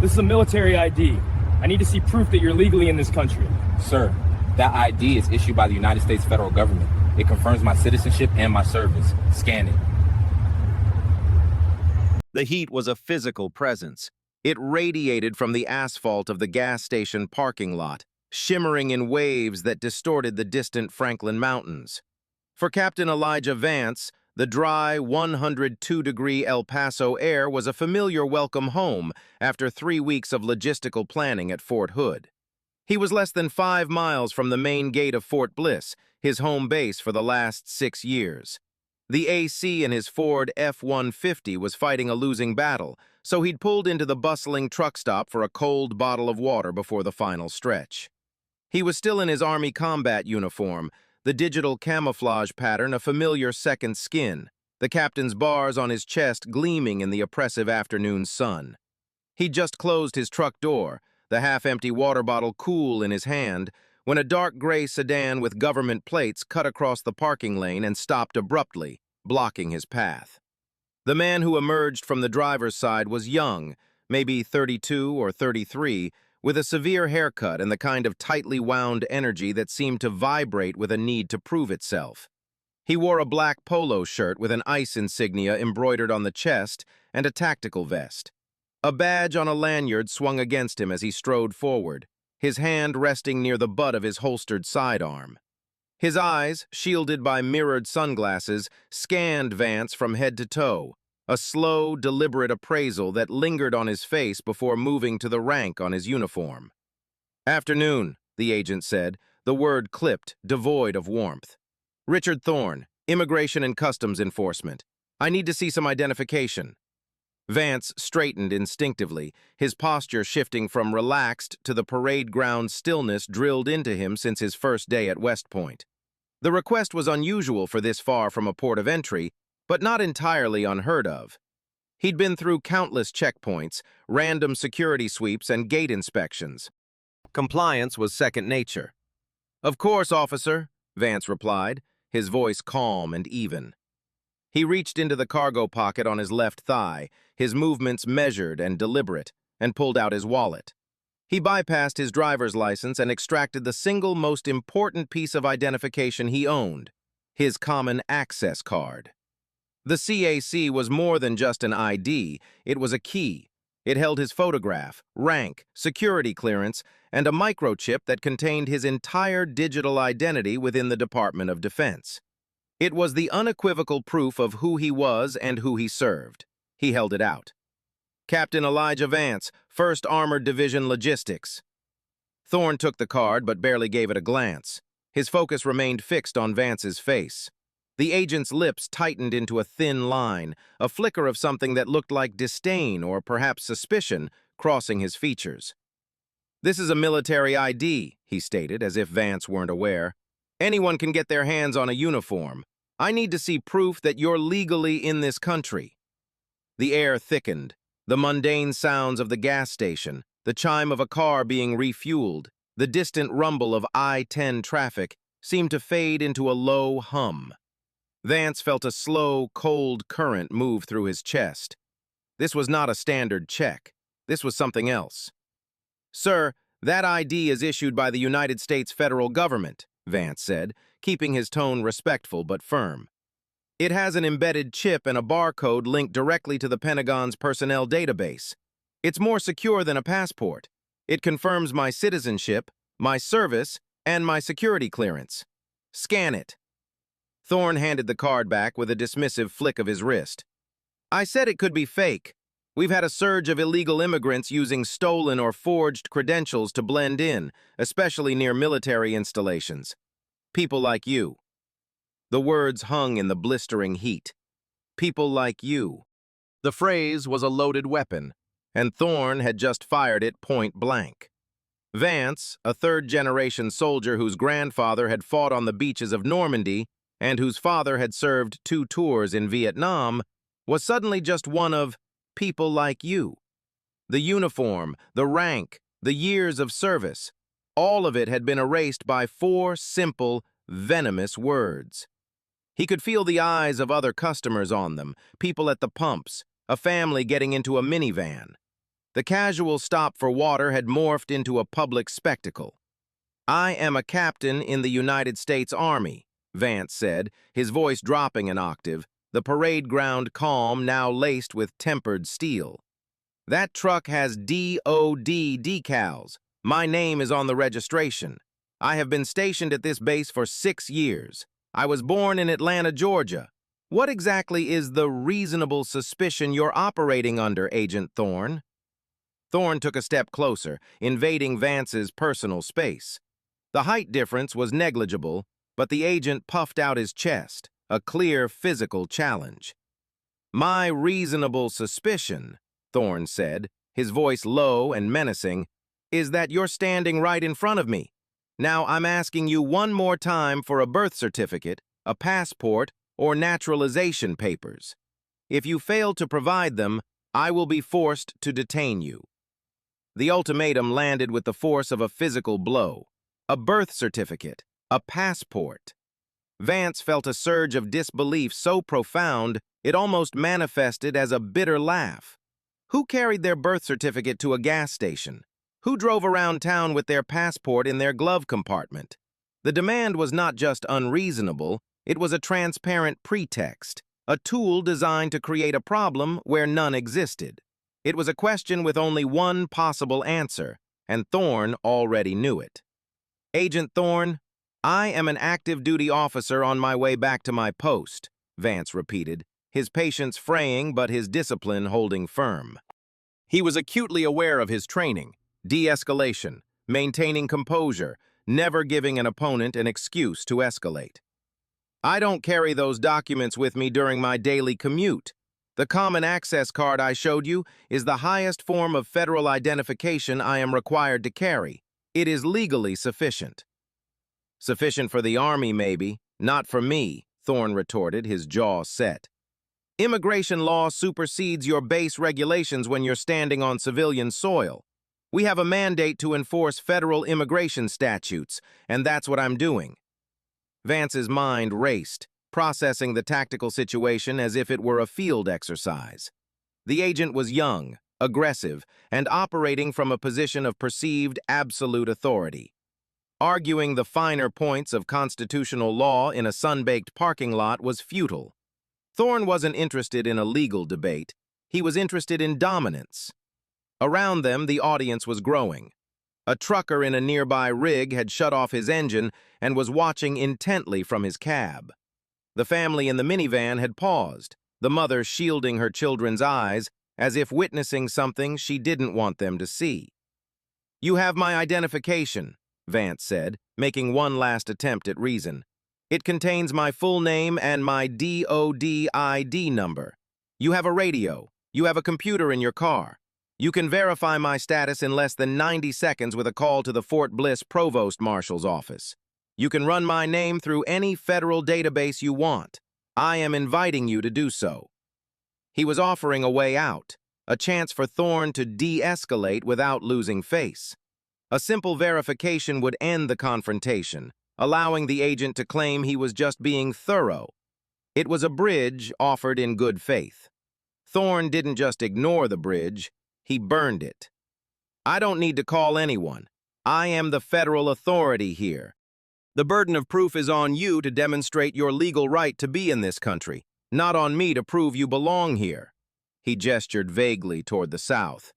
This is a military ID. I need to see proof that you're legally in this country. Sir, that ID is issued by the United States federal government. It confirms my citizenship and my service. Scan it. The heat was a physical presence. It radiated from the asphalt of the gas station parking lot, shimmering in waves that distorted the distant Franklin Mountains. For Captain Elijah Vance, the dry, 102-degree El Paso air was a familiar welcome home after 3 weeks of logistical planning at Fort Hood. He was less than 5 miles from the main gate of Fort Bliss, his home base for the last 6 years. The AC in his Ford F-150 was fighting a losing battle, so he'd pulled into the bustling truck stop for a cold bottle of water before the final stretch. He was still in his Army combat uniform, the digital camouflage pattern a familiar second skin, the captain's bars on his chest gleaming in the oppressive afternoon sun. He'd just closed his truck door, the half-empty water bottle cool in his hand, when a dark gray sedan with government plates cut across the parking lane and stopped abruptly, blocking his path. The man who emerged from the driver's side was young, maybe 32 or 33, with a severe haircut and the kind of tightly wound energy that seemed to vibrate with a need to prove itself. He wore a black polo shirt with an ICE insignia embroidered on the chest and a tactical vest. A badge on a lanyard swung against him as he strode forward, his hand resting near the butt of his holstered sidearm. His eyes, shielded by mirrored sunglasses, scanned Vance from head to toe, a slow, deliberate appraisal that lingered on his face before moving to the rank on his uniform. "Afternoon," the agent said, the word clipped, devoid of warmth. "Richard Thorne, Immigration and Customs Enforcement. I need to see some identification." Vance straightened instinctively, his posture shifting from relaxed to the parade ground stillness drilled into him since his first day at West Point. The request was unusual for this far from a port of entry, but not entirely unheard of. He'd been through countless checkpoints, random security sweeps, and gate inspections. Compliance was second nature. "Of course, officer," Vance replied, his voice calm and even. He reached into the cargo pocket on his left thigh, his movements measured and deliberate, and pulled out his wallet. He bypassed his driver's license and extracted the single most important piece of identification he owned, his common access card. The CAC was more than just an ID, it was a key. It held his photograph, rank, security clearance, and a microchip that contained his entire digital identity within the Department of Defense. It was the unequivocal proof of who he was and who he served. He held it out. "Captain Elijah Vance, 1st Armored Division Logistics." Thorne took the card but barely gave it a glance. His focus remained fixed on Vance's face. The agent's lips tightened into a thin line, a flicker of something that looked like disdain or perhaps suspicion crossing his features. "This is a military ID," he stated, as if Vance weren't aware. "Anyone can get their hands on a uniform. I need to see proof that you're legally in this country." The air thickened, the mundane sounds of the gas station, the chime of a car being refueled, the distant rumble of I-10 traffic seemed to fade into a low hum. Vance felt a slow, cold current move through his chest. This was not a standard check. This was something else. "Sir, that ID is issued by the United States federal government," Vance said, keeping his tone respectful but firm. "It has an embedded chip and a barcode linked directly to the Pentagon's personnel database. It's more secure than a passport. It confirms my citizenship, my service, and my security clearance. Scan it." Thorne handed the card back with a dismissive flick of his wrist. "I said it could be fake. We've had a surge of illegal immigrants using stolen or forged credentials to blend in, especially near military installations. People like you." The words hung in the blistering heat. People like you. The phrase was a loaded weapon, and Thorne had just fired it point blank. Vance, a third-generation soldier whose grandfather had fought on the beaches of Normandy and whose father had served 2 tours in Vietnam, was suddenly just one of people like you. The uniform, the rank, the years of service, all of it had been erased by 4 simple, venomous words. He could feel the eyes of other customers on them, people at the pumps, a family getting into a minivan. The casual stop for water had morphed into a public spectacle. "I am a captain in the United States Army," Vance said, his voice dropping an octave, the parade ground calm now laced with tempered steel. "That truck has DOD decals. My name is on the registration. I have been stationed at this base for 6 years. I was born in Atlanta, Georgia. What exactly is the reasonable suspicion you're operating under, Agent Thorne?" Thorne took a step closer, invading Vance's personal space. The height difference was negligible, but the agent puffed out his chest, a clear physical challenge. "My reasonable suspicion," Thorne said, his voice low and menacing, "is that you're standing right in front of me. Now I'm asking you one more time for a birth certificate, a passport, or naturalization papers. If you fail to provide them, I will be forced to detain you." The ultimatum landed with the force of a physical blow. A birth certificate, a passport. Vance felt a surge of disbelief so profound it almost manifested as a bitter laugh. Who carried their birth certificate to a gas station? Who drove around town with their passport in their glove compartment? The demand was not just unreasonable, it was a transparent pretext, a tool designed to create a problem where none existed. It was a question with only one possible answer, and Thorne already knew it. "Agent Thorne, I am an active duty officer on my way back to my post," Vance repeated, his patience fraying but his discipline holding firm. He was acutely aware of his training, de-escalation, maintaining composure, never giving an opponent an excuse to escalate. "I don't carry those documents with me during my daily commute. The common access card I showed you is the highest form of federal identification I am required to carry. It is legally sufficient." "Sufficient for the Army, maybe, not for me," Thorne retorted, his jaw set. "Immigration law supersedes your base regulations when you're standing on civilian soil. We have a mandate to enforce federal immigration statutes, and that's what I'm doing." Vance's mind raced, processing the tactical situation as if it were a field exercise. The agent was young, aggressive, and operating from a position of perceived absolute authority. Arguing the finer points of constitutional law in a sun-baked parking lot was futile. Thorne wasn't interested in a legal debate. He was interested in dominance. Around them, the audience was growing. A trucker in a nearby rig had shut off his engine and was watching intently from his cab. The family in the minivan had paused, the mother shielding her children's eyes as if witnessing something she didn't want them to see. "You have my identification," Vance said, making one last attempt at reason. "It contains my full name and my DOD ID number. You have a radio. You have a computer in your car. You can verify my status in less than 90 seconds with a call to the Fort Bliss Provost Marshal's office. You can run my name through any federal database you want. I am inviting you to do so." He was offering a way out, a chance for Thorne to de-escalate without losing face. A simple verification would end the confrontation, allowing the agent to claim he was just being thorough. It was a bridge offered in good faith. Thorne didn't just ignore the bridge, he burned it. "I don't need to call anyone. I am the federal authority here. The burden of proof is on you to demonstrate your legal right to be in this country, not on me to prove you belong here." He gestured vaguely toward the south.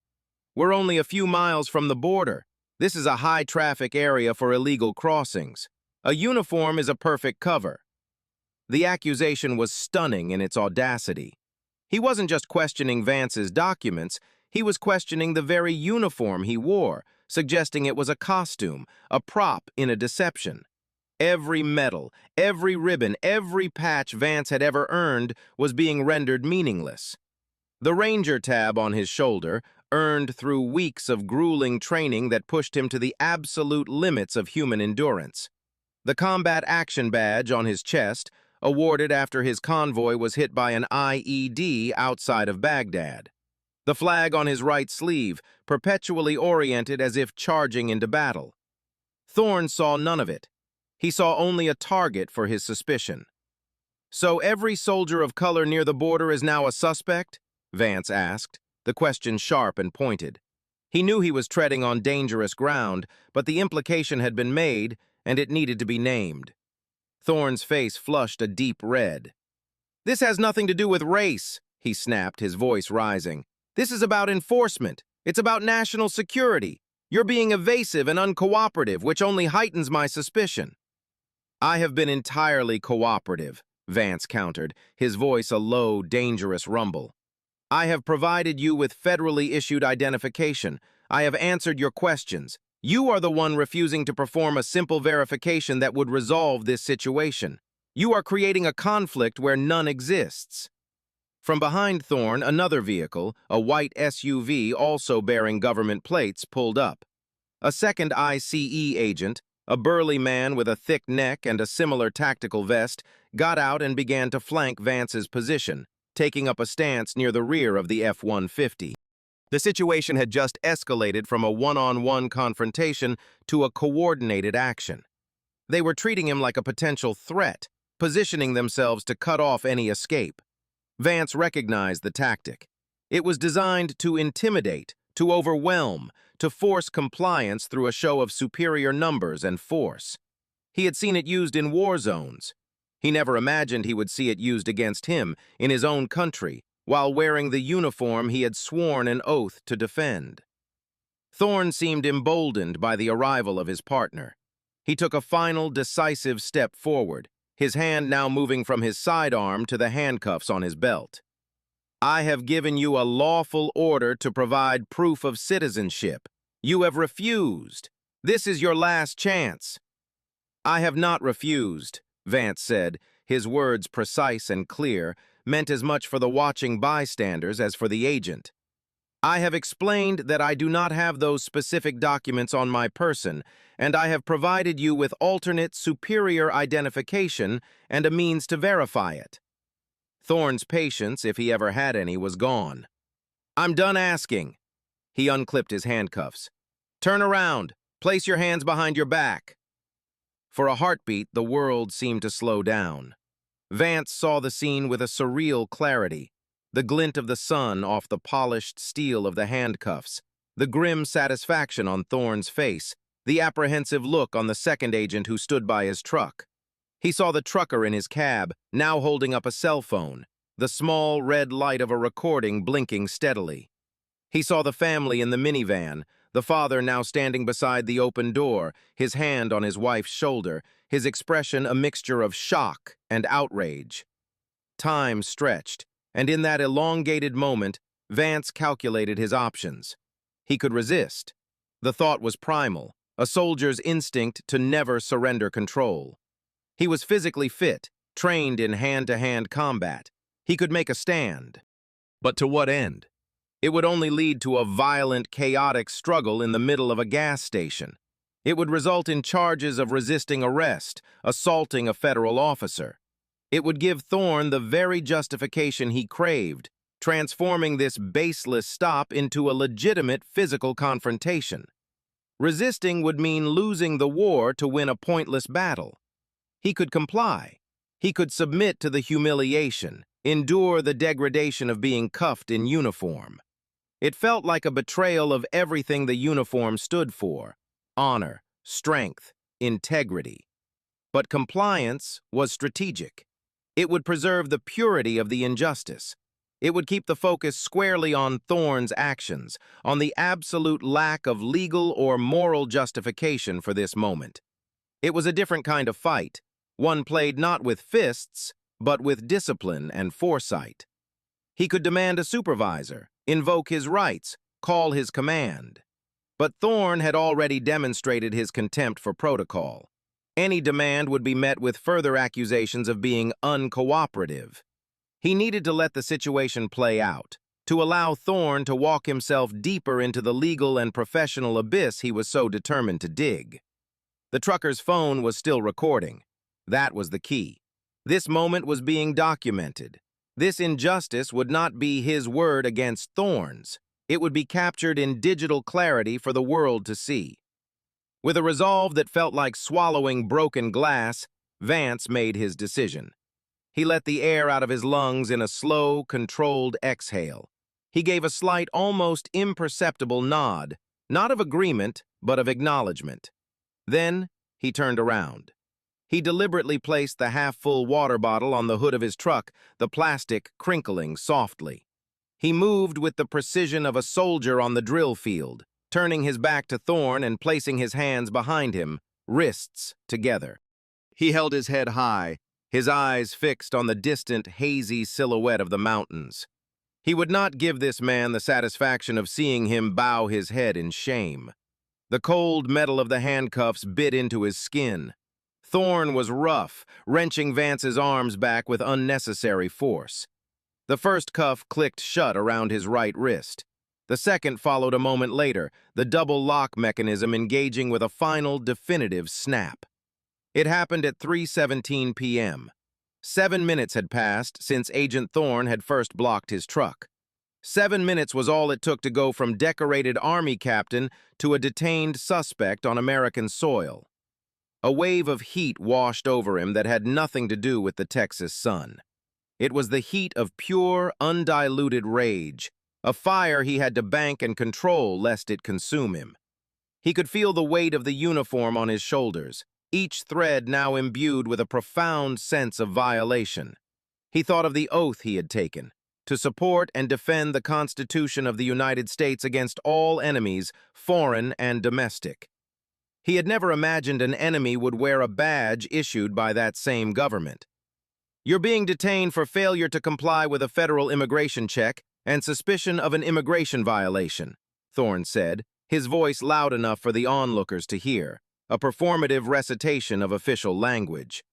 "We're only a few miles from the border. This is a high-traffic area for illegal crossings. A uniform is a perfect cover." The accusation was stunning in its audacity. He wasn't just questioning Vance's documents, he was questioning the very uniform he wore, suggesting it was a costume, a prop in a deception. Every medal, every ribbon, every patch Vance had ever earned was being rendered meaningless. The Ranger tab on his shoulder, earned through weeks of grueling training that pushed him to the absolute limits of human endurance. The Combat Action Badge on his chest, awarded after his convoy was hit by an IED outside of Baghdad. The flag on his right sleeve, perpetually oriented as if charging into battle. Thorne saw none of it. He saw only a target for his suspicion. "So every soldier of color near the border is now a suspect?" Vance asked, the question sharp and pointed. He knew he was treading on dangerous ground, but the implication had been made, and it needed to be named. Thorne's face flushed a deep red. "This has nothing to do with race," he snapped, his voice rising. "This is about enforcement. It's about national security. You're being evasive and uncooperative, which only heightens my suspicion." "I have been entirely cooperative," Vance countered, his voice a low, dangerous rumble. "I have provided you with federally issued identification. I have answered your questions. You are the one refusing to perform a simple verification that would resolve this situation. You are creating a conflict where none exists." From behind Thorne, another vehicle, a white SUV also bearing government plates, pulled up. A second ICE agent, a burly man with a thick neck and a similar tactical vest, got out and began to flank Vance's position, taking up a stance near the rear of the F-150. The situation had just escalated from a one-on-one confrontation to a coordinated action. They were treating him like a potential threat, positioning themselves to cut off any escape. Vance recognized the tactic. It was designed to intimidate, to overwhelm, to force compliance through a show of superior numbers and force. He had seen it used in war zones. He never imagined he would see it used against him in his own country, while wearing the uniform he had sworn an oath to defend. Thorne seemed emboldened by the arrival of his partner. He took a final, decisive step forward, his hand now moving from his sidearm to the handcuffs on his belt. "I have given you a lawful order to provide proof of citizenship. You have refused. This is your last chance." "I have not refused," Vance said, his words precise and clear, meant as much for the watching bystanders as for the agent. "I have explained that I do not have those specific documents on my person, and I have provided you with alternate superior identification and a means to verify it." Thorne's patience, if he ever had any, was gone. "I'm done asking." He unclipped his handcuffs. "Turn around. Place your hands behind your back." For a heartbeat, the world seemed to slow down. Vance saw the scene with a surreal clarity. The glint of the sun off the polished steel of the handcuffs, the grim satisfaction on Thorne's face, the apprehensive look on the second agent who stood by his truck. He saw the trucker in his cab, now holding up a cell phone, the small red light of a recording blinking steadily. He saw the family in the minivan, the father now standing beside the open door, his hand on his wife's shoulder, his expression a mixture of shock and outrage. Time stretched, and in that elongated moment, Vance calculated his options. He could resist. The thought was primal, a soldier's instinct to never surrender control. He was physically fit, trained in hand-to-hand combat. He could make a stand. But to what end? It would only lead to a violent, chaotic struggle in the middle of a gas station. It would result in charges of resisting arrest, assaulting a federal officer. It would give Thorne the very justification he craved, transforming this baseless stop into a legitimate physical confrontation. Resisting would mean losing the war to win a pointless battle. He could comply. He could submit to the humiliation, endure the degradation of being cuffed in uniform. It felt like a betrayal of everything the uniform stood for: honor, strength, integrity. But compliance was strategic. It would preserve the purity of the injustice. It would keep the focus squarely on Thorne's actions, on the absolute lack of legal or moral justification for this moment. It was a different kind of fight, one played not with fists, but with discipline and foresight. He could demand a supervisor, invoke his rights, call his command. But Thorne had already demonstrated his contempt for protocol. Any demand would be met with further accusations of being uncooperative. He needed to let the situation play out, to allow Thorne to walk himself deeper into the legal and professional abyss he was so determined to dig. The trucker's phone was still recording. That was the key. This moment was being documented. This injustice would not be his word against Thorne's. It would be captured in digital clarity for the world to see. With a resolve that felt like swallowing broken glass, Vance made his decision. He let the air out of his lungs in a slow, controlled exhale. He gave a slight, almost imperceptible nod, Not of agreement, but of acknowledgement. Then he turned around. He deliberately placed the half-full water bottle on the hood of his truck, the plastic crinkling softly. He moved with the precision of a soldier on the drill field, turning his back to Thorne and placing his hands behind him, wrists together. He held his head high, his eyes fixed on the distant, hazy silhouette of the mountains. He would not give this man the satisfaction of seeing him bow his head in shame. The cold metal of the handcuffs bit into his skin. Thorne was rough, wrenching Vance's arms back with unnecessary force. The first cuff clicked shut around his right wrist. The second followed a moment later, the double lock mechanism engaging with a final, definitive snap. It happened at 3:17 p.m. 7 minutes had passed since Agent Thorne had first blocked his truck. 7 minutes was all it took to go from decorated Army captain to a detained suspect on American soil. A wave of heat washed over him that had nothing to do with the Texas sun. It was the heat of pure, undiluted rage, a fire he had to bank and control lest it consume him. He could feel the weight of the uniform on his shoulders, each thread now imbued with a profound sense of violation. He thought of the oath he had taken, to support and defend the Constitution of the United States against all enemies, foreign and domestic. He had never imagined an enemy would wear a badge issued by that same government. "You're being detained for failure to comply with a federal immigration check and suspicion of an immigration violation," Thorne said, his voice loud enough for the onlookers to hear, a performative recitation of official language.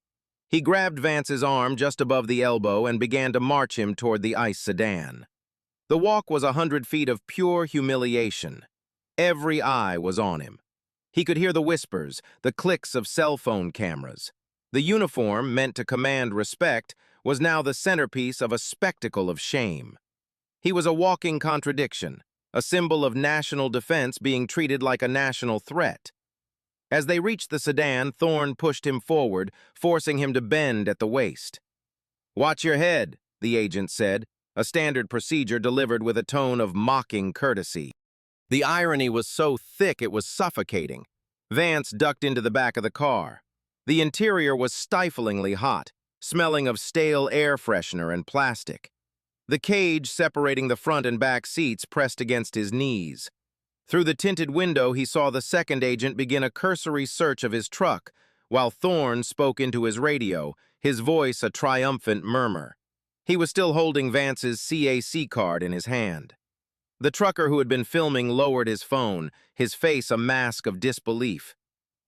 He grabbed Vance's arm just above the elbow and began to march him toward the ICE sedan. The walk was 100 feet of pure humiliation. Every eye was on him. He could hear the whispers, the clicks of cell phone cameras. The uniform, meant to command respect, was now the centerpiece of a spectacle of shame. He was a walking contradiction, a symbol of national defense being treated like a national threat. As they reached the sedan, Thorne pushed him forward, forcing him to bend at the waist. "Watch your head," the agent said, a standard procedure delivered with a tone of mocking courtesy. The irony was so thick it was suffocating. Vance ducked into the back of the car. The interior was stiflingly hot, smelling of stale air freshener and plastic. The cage separating the front and back seats pressed against his knees. Through the tinted window, he saw the second agent begin a cursory search of his truck, while Thorne spoke into his radio, his voice a triumphant murmur. He was still holding Vance's CAC card in his hand. The trucker who had been filming lowered his phone, his face a mask of disbelief.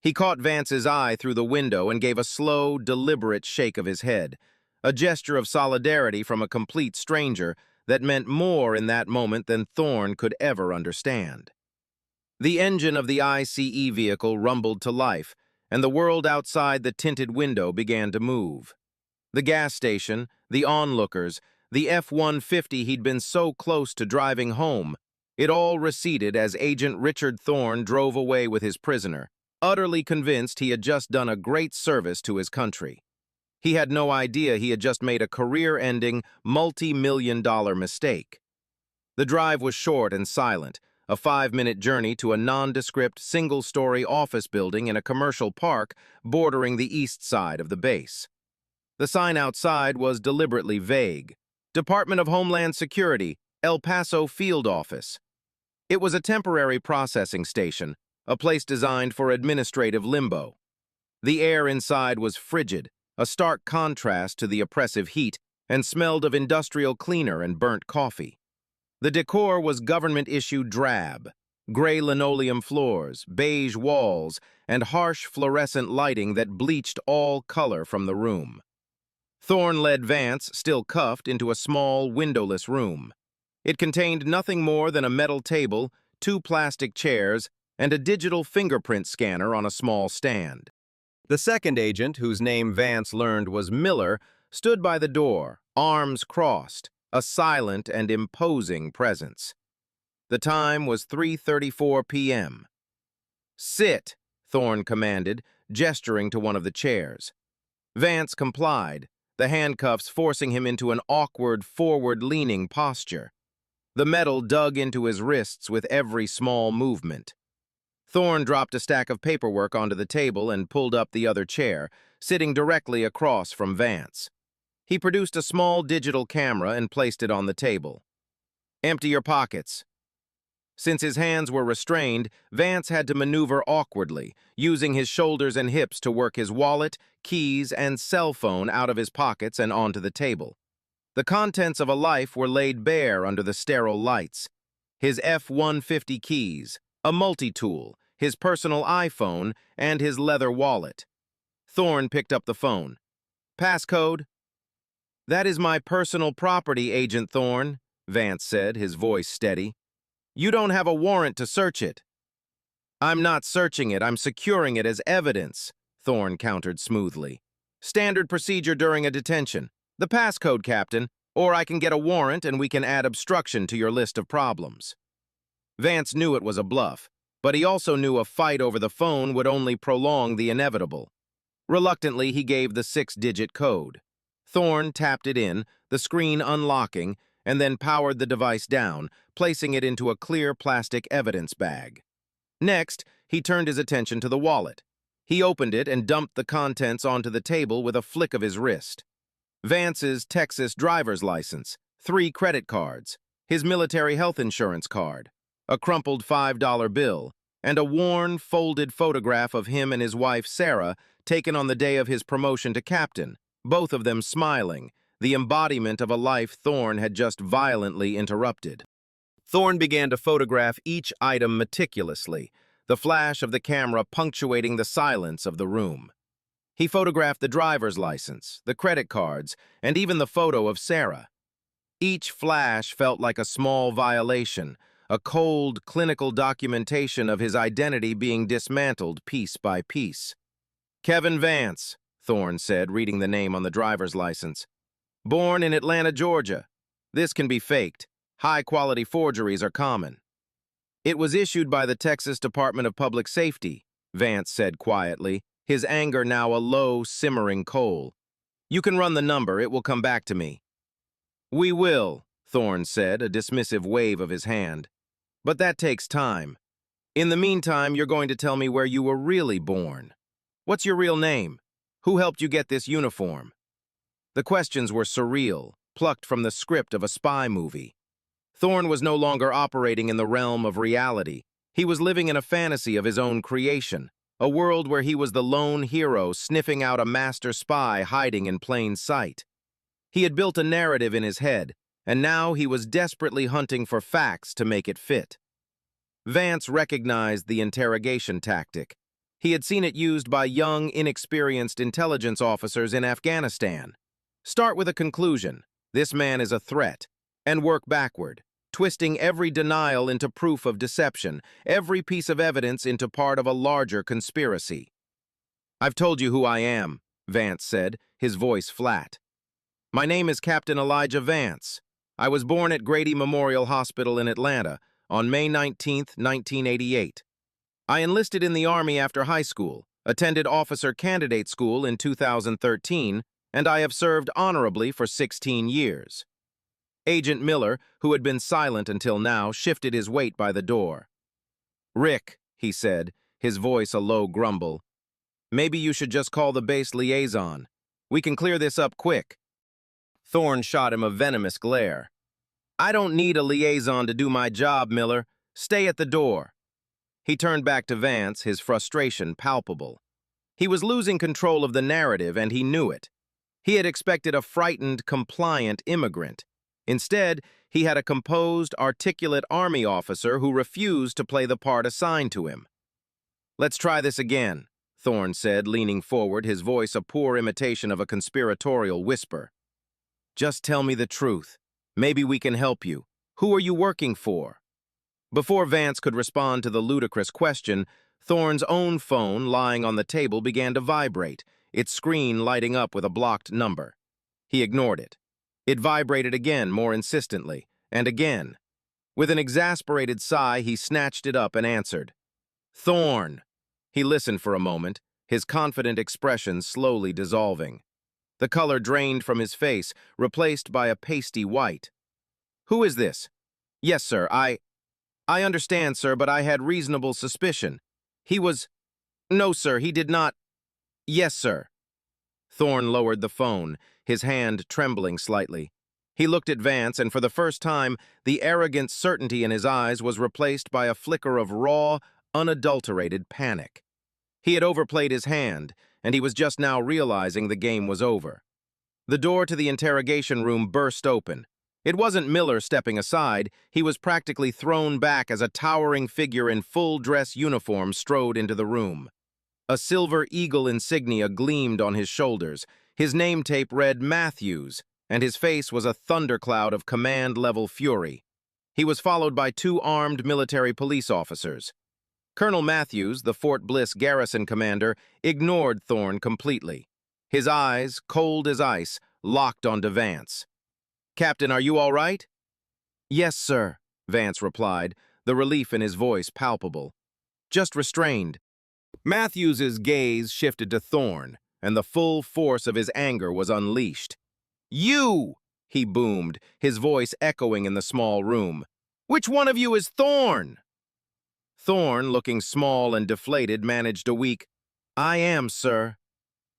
He caught Vance's eye through the window and gave a slow, deliberate shake of his head, a gesture of solidarity from a complete stranger that meant more in that moment than Thorne could ever understand. The engine of the ICE vehicle rumbled to life, and the world outside the tinted window began to move. The gas station, the onlookers, the F-150 he'd been so close to driving home, it all receded as Agent Richard Thorne drove away with his prisoner, utterly convinced he had just done a great service to his country. He had no idea he had just made a career-ending, multi-million-dollar mistake. The drive was short and silent, a 5-minute journey to a nondescript, single-story office building in a commercial park bordering the east side of the base. The sign outside was deliberately vague. Department of Homeland Security, El Paso Field Office. It was a temporary processing station, a place designed for administrative limbo. The air inside was frigid, a stark contrast to the oppressive heat, and smelled of industrial cleaner and burnt coffee. The decor was government-issued drab, gray linoleum floors, beige walls, and harsh fluorescent lighting that bleached all color from the room. Thorne led Vance, still cuffed, into a small, windowless room. It contained nothing more than a metal table, 2 plastic chairs, and a digital fingerprint scanner on a small stand. The second agent, whose name Vance learned was Miller, stood by the door, arms crossed, a silent and imposing presence. The time was 3:34 p.m. "Sit," Thorne commanded, gesturing to one of the chairs. Vance complied, the handcuffs forcing him into an awkward, forward-leaning posture. The metal dug into his wrists with every small movement. Thorne dropped a stack of paperwork onto the table and pulled up the other chair, sitting directly across from Vance. He produced a small digital camera and placed it on the table. "Empty your pockets." Since his hands were restrained, Vance had to maneuver awkwardly, using his shoulders and hips to work his wallet, keys, and cell phone out of his pockets and onto the table. The contents of a life were laid bare under the sterile lights. His F-150 keys, a multi-tool, his personal iPhone, and his leather wallet. Thorne picked up the phone. "Passcode?" "That is my personal property, Agent Thorne," Vance said, his voice steady. "You don't have a warrant to search it." "I'm not searching it, I'm securing it as evidence," Thorne countered smoothly. "Standard procedure during a detention. The passcode, Captain, or I can get a warrant and we can add obstruction to your list of problems." Vance knew it was a bluff, but he also knew a fight over the phone would only prolong the inevitable. Reluctantly, he gave the 6-digit code. Thorne tapped it in, the screen unlocking, and then powered the device down, placing it into a clear plastic evidence bag. Next, he turned his attention to the wallet. He opened it and dumped the contents onto the table with a flick of his wrist. Vance's Texas driver's license, 3 credit cards, his military health insurance card, a crumpled $5 bill, and a worn, folded photograph of him and his wife, Sarah, taken on the day of his promotion to captain, both of them smiling, the embodiment of a life Thorne had just violently interrupted. Thorne began to photograph each item meticulously, the flash of the camera punctuating the silence of the room. He photographed the driver's license, the credit cards, and even the photo of Sarah. Each flash felt like a small violation, a cold, clinical documentation of his identity being dismantled piece by piece. "Kevin Vance," Thorne said, reading the name on the driver's license. "Born in Atlanta, Georgia. This can be faked. High-quality forgeries are common." "It was issued by the Texas Department of Public Safety," Vance said quietly, his anger now a low, simmering coal. "You can run the number, it will come back to me." "We will," Thorne said, a dismissive wave of his hand. "But that takes time. In the meantime, you're going to tell me where you were really born. What's your real name? Who helped you get this uniform?" The questions were surreal, plucked from the script of a spy movie. Thorne was no longer operating in the realm of reality. He was living in a fantasy of his own creation, a world where he was the lone hero sniffing out a master spy hiding in plain sight. He had built a narrative in his head, and now he was desperately hunting for facts to make it fit. Vance recognized the interrogation tactic. He had seen it used by young, inexperienced intelligence officers in Afghanistan. Start with a conclusion, this man is a threat, and work backward, twisting every denial into proof of deception, every piece of evidence into part of a larger conspiracy. "I've told you who I am," Vance said, his voice flat. "My name is Captain Elijah Vance. I was born at Grady Memorial Hospital in Atlanta on May 19, 1988. I enlisted in the Army after high school, attended Officer Candidate School in 2013, and I have served honorably for 16 years. Agent Miller, who had been silent until now, shifted his weight by the door. "Rick," he said, his voice a low grumble, "maybe you should just call the base liaison. We can clear this up quick." Thorne shot him a venomous glare. "I don't need a liaison to do my job, Miller. Stay at the door." He turned back to Vance, his frustration palpable. He was losing control of the narrative, and he knew it. He had expected a frightened, compliant immigrant. Instead, he had a composed, articulate Army officer who refused to play the part assigned to him. "Let's try this again," Thorne said, leaning forward, his voice a poor imitation of a conspiratorial whisper. "Just tell me the truth. Maybe we can help you. Who are you working for?" Before Vance could respond to the ludicrous question, Thorne's own phone, lying on the table, began to vibrate, its screen lighting up with a blocked number. He ignored it. It vibrated again, more insistently, and again. With an exasperated sigh, he snatched it up and answered. "Thorne." He listened for a moment, his confident expression slowly dissolving. The color drained from his face, replaced by a pasty white. "Who is this?" "Yes, sir, I understand, sir, but I had reasonable suspicion. He was... No, sir, he did not... Yes, sir. Thorne lowered the phone, his hand trembling slightly. He looked at Vance, and for the first time, the arrogant certainty in his eyes was replaced by a flicker of raw, unadulterated panic. He had overplayed his hand, and he was just now realizing the game was over. The door to the interrogation room burst open. It wasn't Miller stepping aside, he was practically thrown back as a towering figure in full-dress uniform strode into the room. A silver eagle insignia gleamed on his shoulders, his name tape read Matthews, and his face was a thundercloud of command-level fury. He was followed by 2 armed military police officers. Colonel Matthews, the Fort Bliss garrison commander, ignored Thorne completely. His eyes, cold as ice, locked onto Vance. "Captain, are you all right?" "Yes, sir," Vance replied, the relief in his voice palpable. "Just restrained." Matthews's gaze shifted to Thorne, and the full force of his anger was unleashed. "You!" he boomed, his voice echoing in the small room. "Which one of you is Thorne?" Thorne, looking small and deflated, managed a weak, "I am, sir."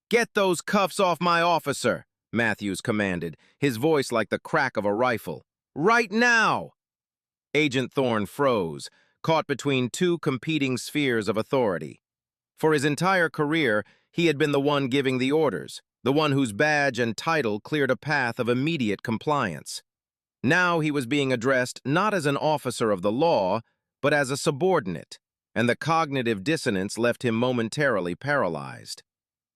"Get those cuffs off my officer," Matthews commanded, his voice like the crack of a rifle. "Right now!" Agent Thorne froze, caught between 2 competing spheres of authority. For his entire career, he had been the one giving the orders, the one whose badge and title cleared a path of immediate compliance. Now he was being addressed not as an officer of the law, but as a subordinate, and the cognitive dissonance left him momentarily paralyzed.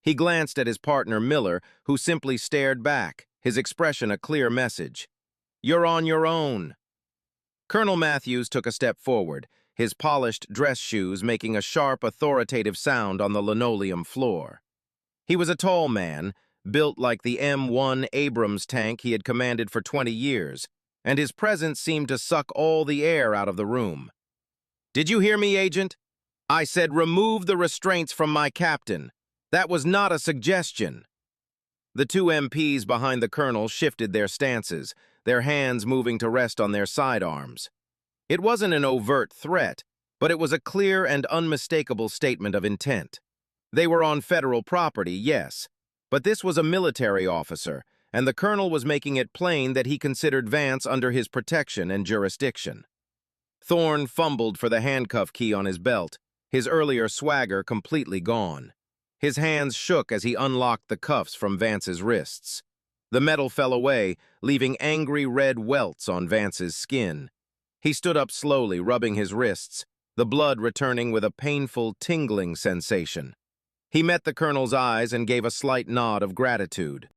He glanced at his partner Miller, who simply stared back, his expression a clear message. "You're on your own." Colonel Matthews took a step forward, his polished dress shoes making a sharp, authoritative sound on the linoleum floor. He was a tall man, built like the M1 Abrams tank he had commanded for 20 years, and his presence seemed to suck all the air out of the room. "Did you hear me, Agent? I said remove the restraints from my captain. That was not a suggestion." The 2 MPs behind the colonel shifted their stances, their hands moving to rest on their sidearms. It wasn't an overt threat, but it was a clear and unmistakable statement of intent. They were on federal property, yes, but this was a military officer, and the colonel was making it plain that he considered Vance under his protection and jurisdiction. Thorne fumbled for the handcuff key on his belt, his earlier swagger completely gone. His hands shook as he unlocked the cuffs from Vance's wrists. The metal fell away, leaving angry red welts on Vance's skin. He stood up slowly, rubbing his wrists, the blood returning with a painful, tingling sensation. He met the colonel's eyes and gave a slight nod of gratitude.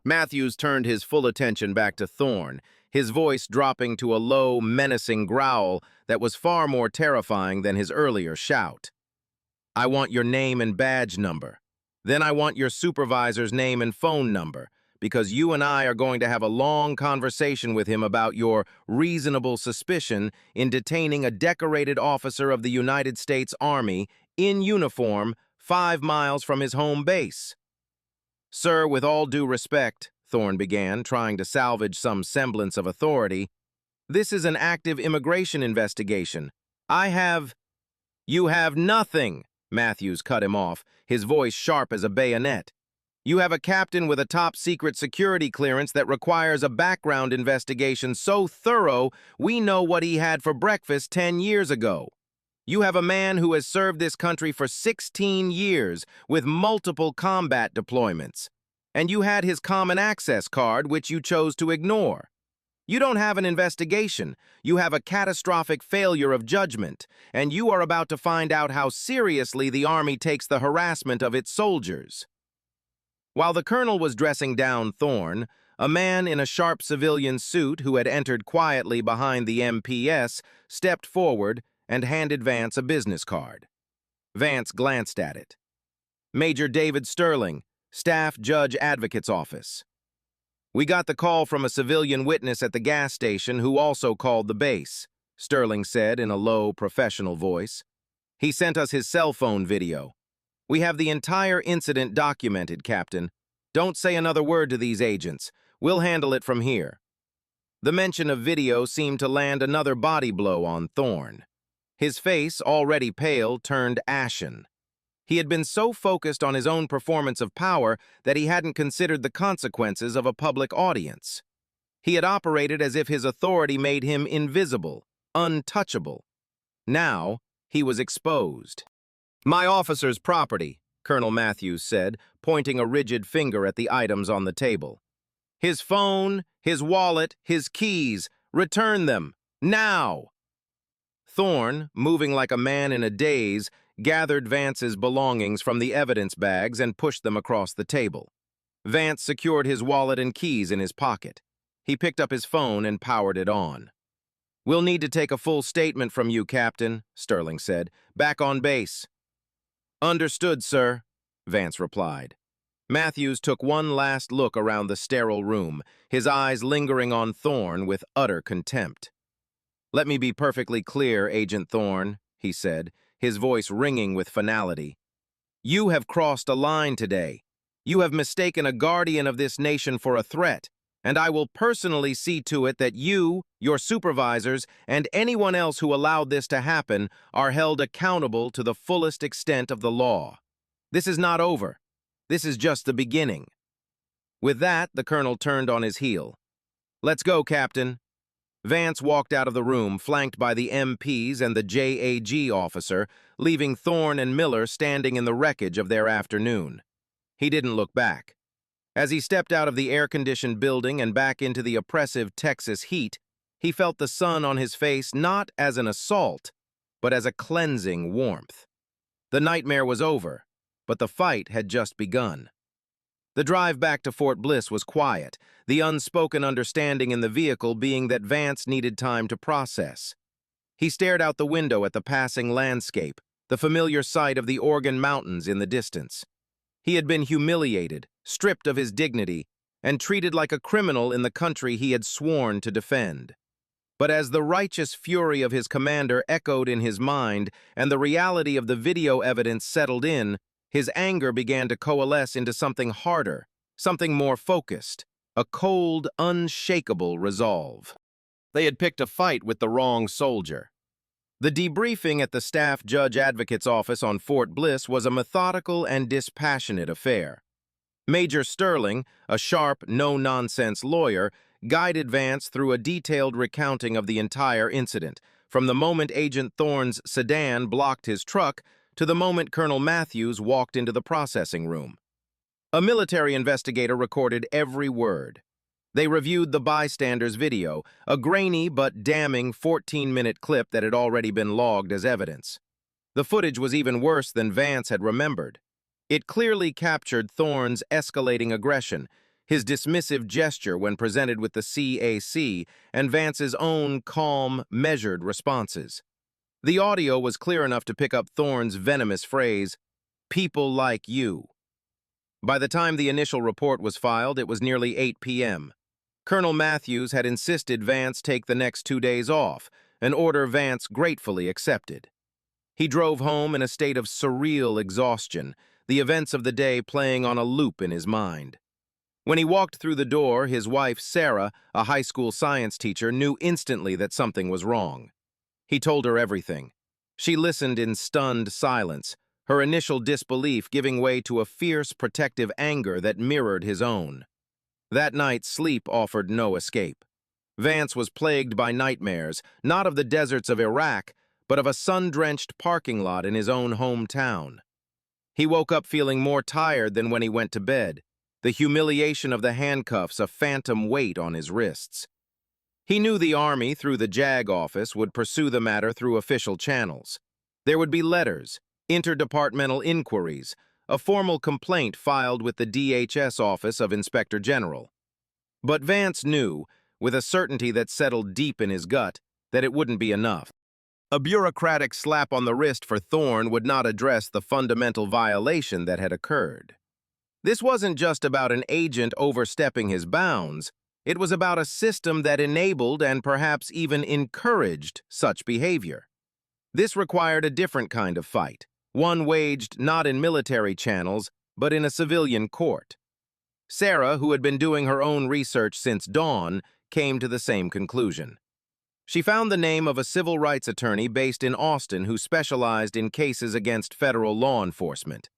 Matthews turned his full attention back to Thorne, his voice dropping to a low, menacing growl that was far more terrifying than his earlier shout. "I want your name and badge number. Then I want your supervisor's name and phone number, because you and I are going to have a long conversation with him about your reasonable suspicion in detaining a decorated officer of the United States Army in uniform 5 miles from his home base." "Sir, with all due respect," Thorne began, trying to salvage some semblance of authority, "this is an active immigration investigation. You have nothing," Matthews cut him off, his voice sharp as a bayonet. "You have a captain with a top-secret security clearance that requires a background investigation so thorough we know what he had for breakfast 10 years ago. You have a man who has served this country for 16 years with multiple combat deployments. And you had his common access card, which you chose to ignore. You don't have an investigation. You have a catastrophic failure of judgment, and you are about to find out how seriously the Army takes the harassment of its soldiers." While the colonel was dressing down Thorne, a man in a sharp civilian suit who had entered quietly behind the MPS stepped forward and handed Vance a business card. Vance glanced at it. "Major David Sterling, Staff Judge Advocate's Office." "We got the call from a civilian witness at the gas station who also called the base," Sterling said in a low, professional voice. "He sent us his cell phone video. We have the entire incident documented, Captain. Don't say another word to these agents. We'll handle it from here." The mention of video seemed to land another body blow on Thorne. His face, already pale, turned ashen. He had been so focused on his own performance of power that he hadn't considered the consequences of a public audience. He had operated as if his authority made him invisible, untouchable. Now, he was exposed. "My officer's property," Colonel Matthews said, pointing a rigid finger at the items on the table. "His phone, his wallet, his keys. Return them. Now!" Thorne, moving like a man in a daze, gathered Vance's belongings from the evidence bags and pushed them across the table. Vance secured his wallet and keys in his pocket. He picked up his phone and powered it on. "We'll need to take a full statement from you, Captain," Sterling said. "Back on base." "Understood, sir," Vance replied. Matthews took one last look around the sterile room, his eyes lingering on Thorne with utter contempt. "Let me be perfectly clear, Agent Thorne," he said, his voice ringing with finality. "You have crossed a line today. You have mistaken a guardian of this nation for a threat, and I will personally see to it that you, your supervisors, and anyone else who allowed this to happen are held accountable to the fullest extent of the law. This is not over. This is just the beginning." With that, the colonel turned on his heel. "Let's go, Captain." Vance walked out of the room, flanked by the MPs and the JAG officer, leaving Thorne and Miller standing in the wreckage of their afternoon. He didn't look back. As he stepped out of the air-conditioned building and back into the oppressive Texas heat, he felt the sun on his face not as an assault, but as a cleansing warmth. The nightmare was over, but the fight had just begun. The drive back to Fort Bliss was quiet, the unspoken understanding in the vehicle being that Vance needed time to process. He stared out the window at the passing landscape, the familiar sight of the Oregon Mountains in the distance. He had been humiliated, stripped of his dignity, and treated like a criminal in the country he had sworn to defend. But as the righteous fury of his commander echoed in his mind and the reality of the video evidence settled in, his anger began to coalesce into something harder, something more focused, a cold, unshakable resolve. They had picked a fight with the wrong soldier. The debriefing at the staff judge advocate's office on Fort Bliss was a methodical and dispassionate affair. Major Sterling, a sharp, no-nonsense lawyer, guided Vance through a detailed recounting of the entire incident, from the moment Agent Thorne's sedan blocked his truck to the moment Colonel Matthews walked into the processing room. A military investigator recorded every word. They reviewed the bystander's video, a grainy but damning 14-minute clip that had already been logged as evidence. The footage was even worse than Vance had remembered. It clearly captured Thorne's escalating aggression, his dismissive gesture when presented with the CAC, and Vance's own calm, measured responses. The audio was clear enough to pick up Thorne's venomous phrase, "People like you." By the time the initial report was filed, it was nearly 8 p.m. Colonel Matthews had insisted Vance take the next 2 days off, an order Vance gratefully accepted. He drove home in a state of surreal exhaustion, the events of the day playing on a loop in his mind. When he walked through the door, his wife, Sarah, a high school science teacher, knew instantly that something was wrong. He told her everything. She listened in stunned silence, her initial disbelief giving way to a fierce, protective anger that mirrored his own. That night, sleep offered no escape. Vance was plagued by nightmares, not of the deserts of Iraq, but of a sun-drenched parking lot in his own hometown. He woke up feeling more tired than when he went to bed, the humiliation of the handcuffs a phantom weight on his wrists. He knew the Army, through the JAG office, would pursue the matter through official channels. There would be letters, interdepartmental inquiries, a formal complaint filed with the DHS Office of Inspector General. But Vance knew, with a certainty that settled deep in his gut, that it wouldn't be enough. A bureaucratic slap on the wrist for Thorne would not address the fundamental violation that had occurred. This wasn't just about an agent overstepping his bounds. It was about a system that enabled and perhaps even encouraged such behavior. This required a different kind of fight, one waged not in military channels, but in a civilian court. Sarah, who had been doing her own research since dawn, came to the same conclusion. She found the name of a civil rights attorney based in Austin who specialized in cases against federal law enforcement.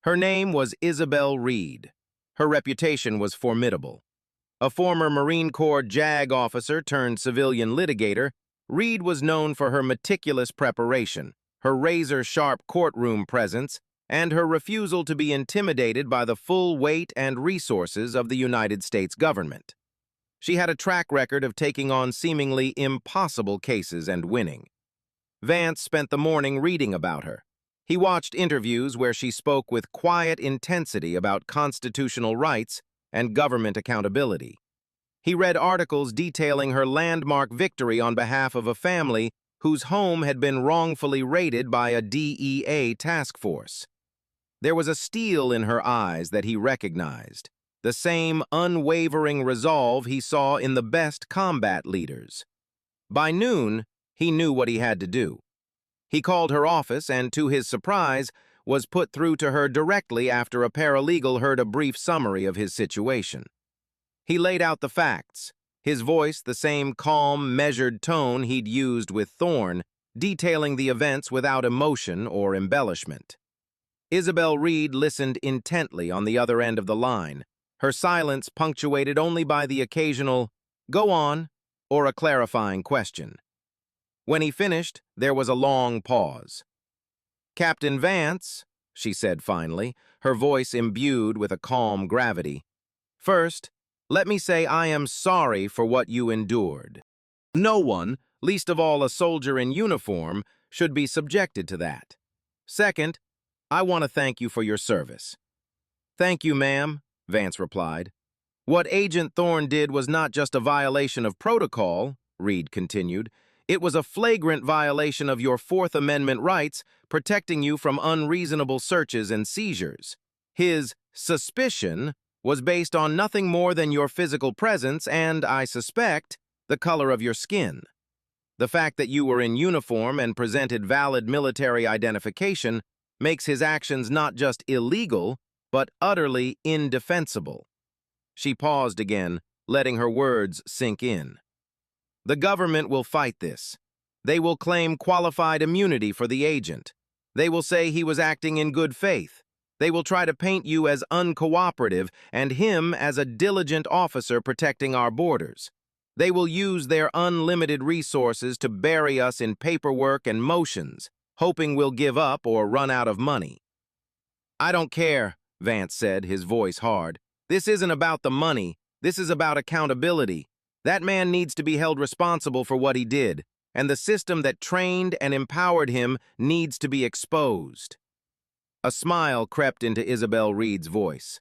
Her name was Isabel Reed. Her reputation was formidable. A former Marine Corps JAG officer turned civilian litigator, Reed was known for her meticulous preparation, her razor-sharp courtroom presence, and her refusal to be intimidated by the full weight and resources of the United States government. She had a track record of taking on seemingly impossible cases and winning. Vance spent the morning reading about her. He watched interviews where she spoke with quiet intensity about constitutional rights and government accountability. He read articles detailing her landmark victory on behalf of a family whose home had been wrongfully raided by a DEA task force. There was a steel in her eyes that he recognized, the same unwavering resolve he saw in the best combat leaders. By noon, he knew what he had to do. He called her office and, to his surprise, was put through to her directly after a paralegal heard a brief summary of his situation. He laid out the facts, his voice the same calm, measured tone he'd used with Thorne, detailing the events without emotion or embellishment. Isabel Reed listened intently on the other end of the line, her silence punctuated only by the occasional, "Go on," or a clarifying question. When he finished, there was a long pause. "Captain Vance," she said finally, her voice imbued with a calm gravity, "first, let me say I am sorry for what you endured. No one, least of all a soldier in uniform, should be subjected to that. Second, I want to thank you for your service." "Thank you, ma'am," Vance replied. "What Agent Thorne did was not just a violation of protocol," Reed continued. "It was a flagrant violation of your Fourth Amendment rights, protecting you from unreasonable searches and seizures. His suspicion was based on nothing more than your physical presence and, I suspect, the color of your skin. The fact that you were in uniform and presented valid military identification makes his actions not just illegal, but utterly indefensible." She paused again, letting her words sink in. "The government will fight this. They will claim qualified immunity for the agent. They will say he was acting in good faith. They will try to paint you as uncooperative and him as a diligent officer protecting our borders. They will use their unlimited resources to bury us in paperwork and motions, hoping we'll give up or run out of money." "I don't care," Vance said, his voice hard. "This isn't about the money. This is about accountability. That man needs to be held responsible for what he did, and the system that trained and empowered him needs to be exposed." A smile crept into Isabel Reed's voice.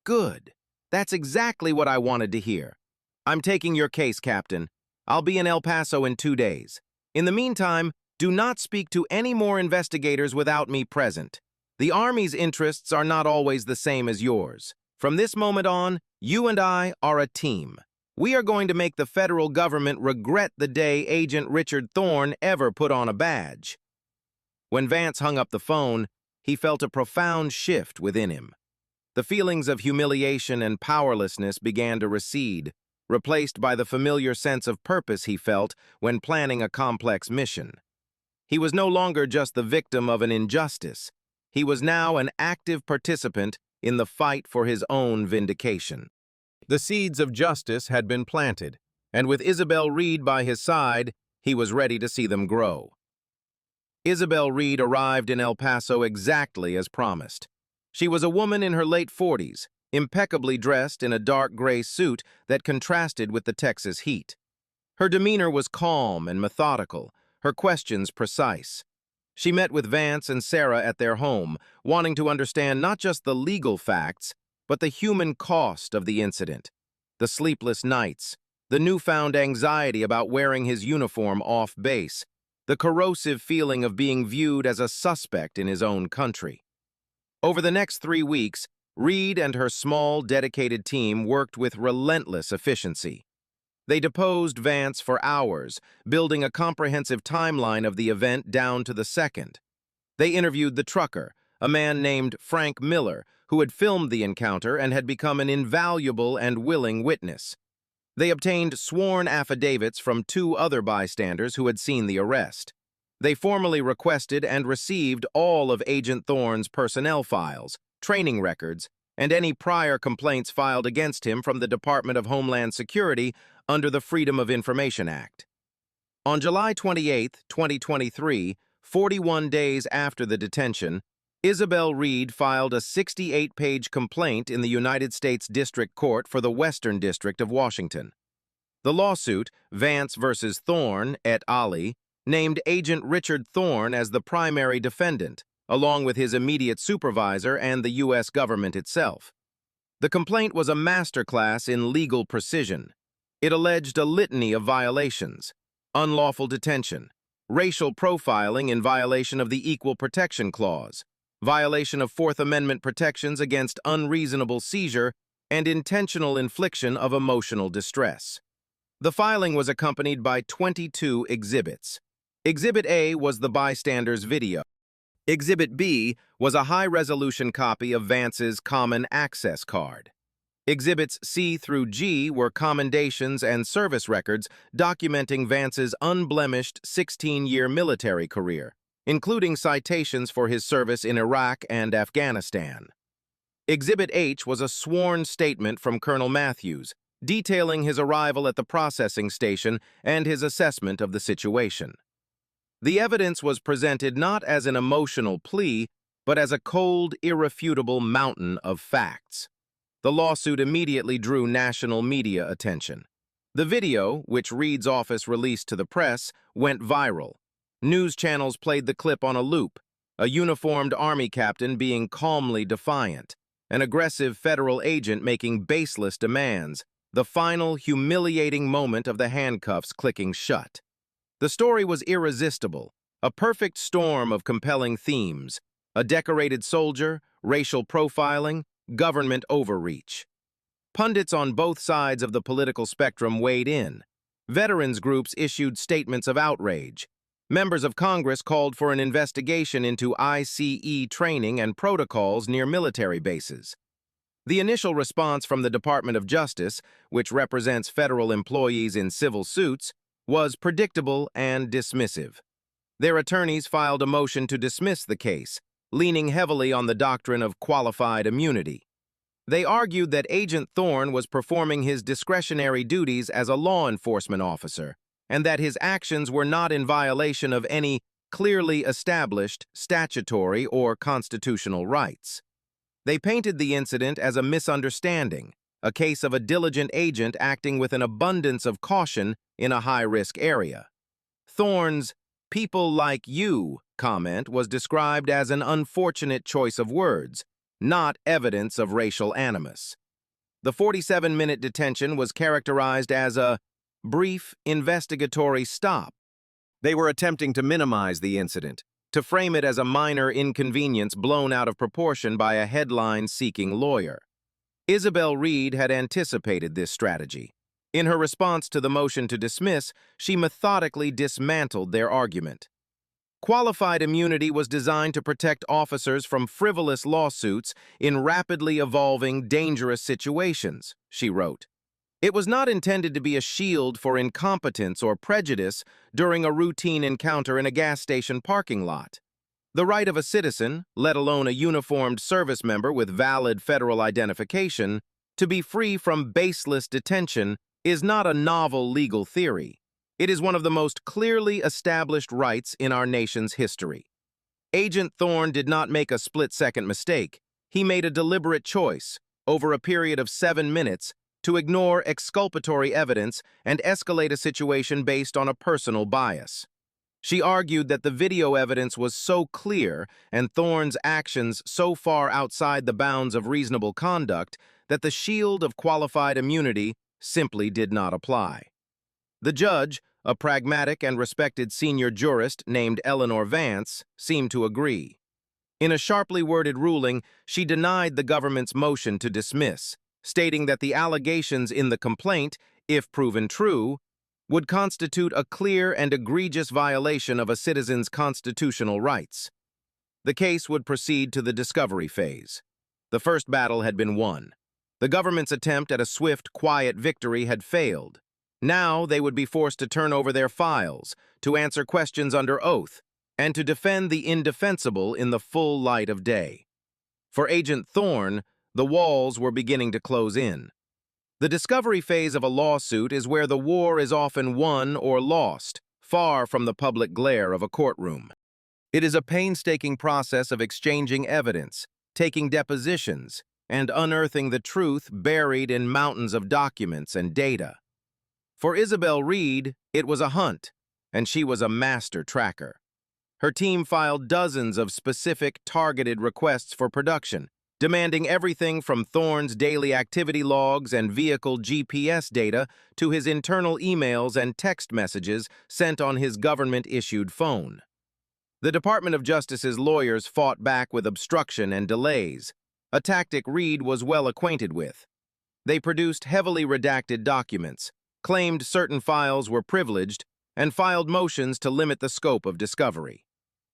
"Good. That's exactly what I wanted to hear. I'm taking your case, Captain. I'll be in El Paso in 2 days. In the meantime, do not speak to any more investigators without me present. The Army's interests are not always the same as yours. From this moment on, you and I are a team. We are going to make the federal government regret the day Agent Richard Thorne ever put on a badge." When Vance hung up the phone, he felt a profound shift within him. The feelings of humiliation and powerlessness began to recede, replaced by the familiar sense of purpose he felt when planning a complex mission. He was no longer just the victim of an injustice. He was now an active participant in the fight for his own vindication. The seeds of justice had been planted, and with Isabel Reed by his side, he was ready to see them grow. Isabel Reed arrived in El Paso exactly as promised. She was a woman in her late 40s, impeccably dressed in a dark gray suit that contrasted with the Texas heat. Her demeanor was calm and methodical, her questions precise. She met with Vance and Sarah at their home, wanting to understand not just the legal facts, but the human cost of the incident. The sleepless nights, the newfound anxiety about wearing his uniform off base, the corrosive feeling of being viewed as a suspect in his own country. Over the next 3 weeks, Reed and her small, dedicated team worked with relentless efficiency. They deposed Vance for hours, building a comprehensive timeline of the event down to the second. They interviewed the trucker, a man named Frank Miller, who had filmed the encounter and had become an invaluable and willing witness. They obtained sworn affidavits from 2 other bystanders who had seen the arrest. They formally requested and received all of Agent Thorne's personnel files, training records, and any prior complaints filed against him from the Department of Homeland Security under the Freedom of Information Act. On July 28, 2023, 41 days after the detention, Isabel Reed filed a 68-page complaint in the United States District Court for the Western District of Washington. The lawsuit, Vance v. Thorne et al., named Agent Richard Thorne as the primary defendant, along with his immediate supervisor and the U.S. government itself. The complaint was a masterclass in legal precision. It alleged a litany of violations: unlawful detention, racial profiling in violation of the Equal Protection Clause, violation of Fourth Amendment protections against unreasonable seizure, and intentional infliction of emotional distress. The filing was accompanied by 22 exhibits. Exhibit A was the bystander's video. Exhibit B was a high-resolution copy of Vance's Common Access Card. Exhibits C through G were commendations and service records documenting Vance's unblemished 16-year military career, including citations for his service in Iraq and Afghanistan. Exhibit H was a sworn statement from Colonel Matthews, detailing his arrival at the processing station and his assessment of the situation. The evidence was presented not as an emotional plea, but as a cold, irrefutable mountain of facts. The lawsuit immediately drew national media attention. The video, which Reed's office released to the press, went viral. News channels played the clip on a loop, a uniformed Army captain being calmly defiant, an aggressive federal agent making baseless demands, the final humiliating moment of the handcuffs clicking shut. The story was irresistible, a perfect storm of compelling themes: a decorated soldier, racial profiling, government overreach. Pundits on both sides of the political spectrum weighed in. Veterans groups issued statements of outrage. Members of Congress called for an investigation into ICE training and protocols near military bases. The initial response from the Department of Justice, which represents federal employees in civil suits, was predictable and dismissive. Their attorneys filed a motion to dismiss the case, leaning heavily on the doctrine of qualified immunity. They argued that Agent Thorne was performing his discretionary duties as a law enforcement officer, and that his actions were not in violation of any clearly established statutory or constitutional rights. They painted the incident as a misunderstanding, a case of a diligent agent acting with an abundance of caution in a high-risk area. Thorne's "people like you" comment was described as an unfortunate choice of words, not evidence of racial animus. The 47-minute detention was characterized as a brief investigatory stop. They were attempting to minimize the incident, to frame it as a minor inconvenience blown out of proportion by a headline-seeking lawyer. Isabel Reed had anticipated this strategy. In her response to the motion to dismiss, she methodically dismantled their argument. Qualified immunity was designed to protect officers from frivolous lawsuits in rapidly evolving, dangerous situations, she wrote. It was not intended to be a shield for incompetence or prejudice during a routine encounter in a gas station parking lot. The right of a citizen, let alone a uniformed service member with valid federal identification, to be free from baseless detention is not a novel legal theory. It is one of the most clearly established rights in our nation's history. Agent Thorne did not make a split-second mistake. He made a deliberate choice, over a period of 7 minutes, to ignore exculpatory evidence and escalate a situation based on a personal bias. She argued that the video evidence was so clear and Thorne's actions so far outside the bounds of reasonable conduct that the shield of qualified immunity simply did not apply. The judge, a pragmatic and respected senior jurist named Eleanor Vance, seemed to agree. In a sharply worded ruling, she denied the government's motion to dismiss, stating that the allegations in the complaint, if proven true, would constitute a clear and egregious violation of a citizen's constitutional rights. The case would proceed to the discovery phase. The first battle had been won. The government's attempt at a swift, quiet victory had failed. Now they would be forced to turn over their files, to answer questions under oath, and to defend the indefensible in the full light of day. For Agent Thorne, the walls were beginning to close in. The discovery phase of a lawsuit is where the war is often won or lost, far from the public glare of a courtroom. It is a painstaking process of exchanging evidence, taking depositions, and unearthing the truth buried in mountains of documents and data. For Isabel Reed, it was a hunt, and she was a master tracker. Her team filed dozens of specific, targeted requests for production, demanding everything from Thorne's daily activity logs and vehicle GPS data to his internal emails and text messages sent on his government-issued phone. The Department of Justice's lawyers fought back with obstruction and delays, a tactic Reed was well acquainted with. They produced heavily redacted documents, claimed certain files were privileged, and filed motions to limit the scope of discovery.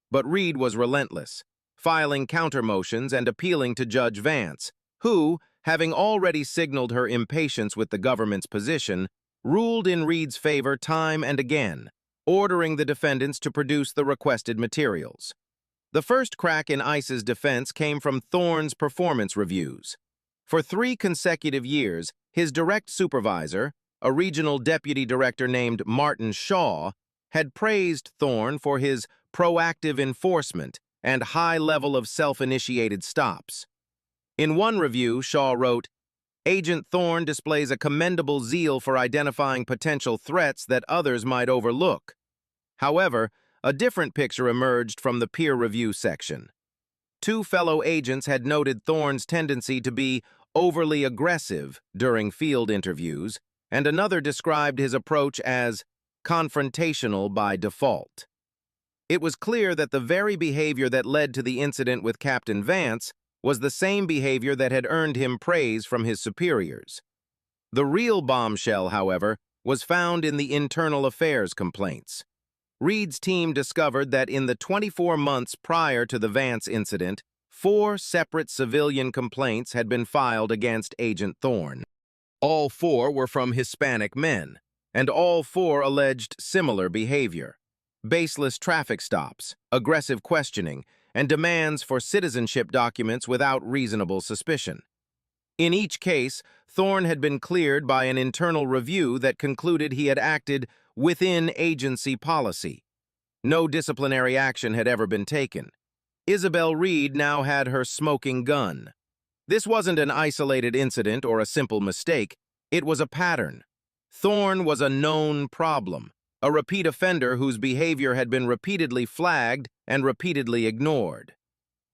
But Reed was relentless, filing counter-motions and appealing to Judge Vance, who, having already signaled her impatience with the government's position, ruled in Reed's favor time and again, ordering the defendants to produce the requested materials. The first crack in ICE's defense came from Thorne's performance reviews. For 3 consecutive years, his direct supervisor, a regional deputy director named Martin Shaw, had praised Thorne for his proactive enforcement and high level of self-initiated stops. In one review, Shaw wrote, "Agent Thorne displays a commendable zeal for identifying potential threats that others might overlook." However, a different picture emerged from the peer review section. 2 fellow agents had noted Thorne's tendency to be overly aggressive during field interviews, and another described his approach as confrontational by default. It was clear that the very behavior that led to the incident with Captain Vance was the same behavior that had earned him praise from his superiors. The real bombshell, however, was found in the internal affairs complaints. Reed's team discovered that in the 24 months prior to the Vance incident, 4 separate civilian complaints had been filed against Agent Thorne. All 4 were from Hispanic men, and all 4 alleged similar behavior: baseless traffic stops, aggressive questioning, and demands for citizenship documents without reasonable suspicion. In each case, Thorne had been cleared by an internal review that concluded he had acted within agency policy. No disciplinary action had ever been taken. Isabel Reed now had her smoking gun. This wasn't an isolated incident or a simple mistake. It was a pattern. Thorne was a known problem, a repeat offender whose behavior had been repeatedly flagged and repeatedly ignored.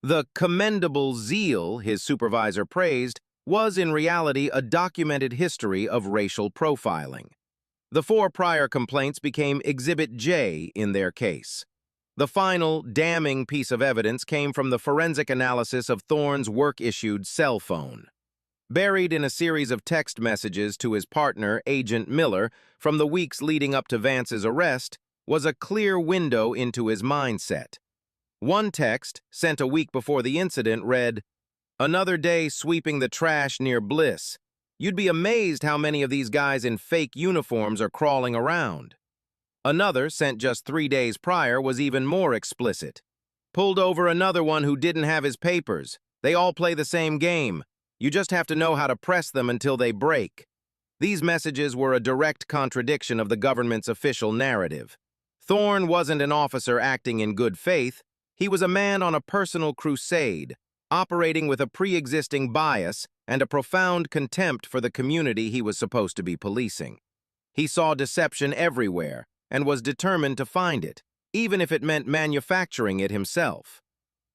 The commendable zeal his supervisor praised was in reality a documented history of racial profiling. The 4 prior complaints became Exhibit J in their case. The final, damning piece of evidence came from the forensic analysis of Thorne's work-issued cell phone. Buried in a series of text messages to his partner, Agent Miller, from the weeks leading up to Vance's arrest, was a clear window into his mindset. One text, sent a week before the incident, read, "Another day sweeping the trash near Bliss. You'd be amazed how many of these guys in fake uniforms are crawling around." Another, sent just 3 days prior, was even more explicit. "Pulled over another one who didn't have his papers. They all play the same game. You just have to know how to press them until they break." These messages were a direct contradiction of the government's official narrative. Thorne wasn't an officer acting in good faith. He was a man on a personal crusade, operating with a pre-existing bias and a profound contempt for the community he was supposed to be policing. He saw deception everywhere and was determined to find it, even if it meant manufacturing it himself.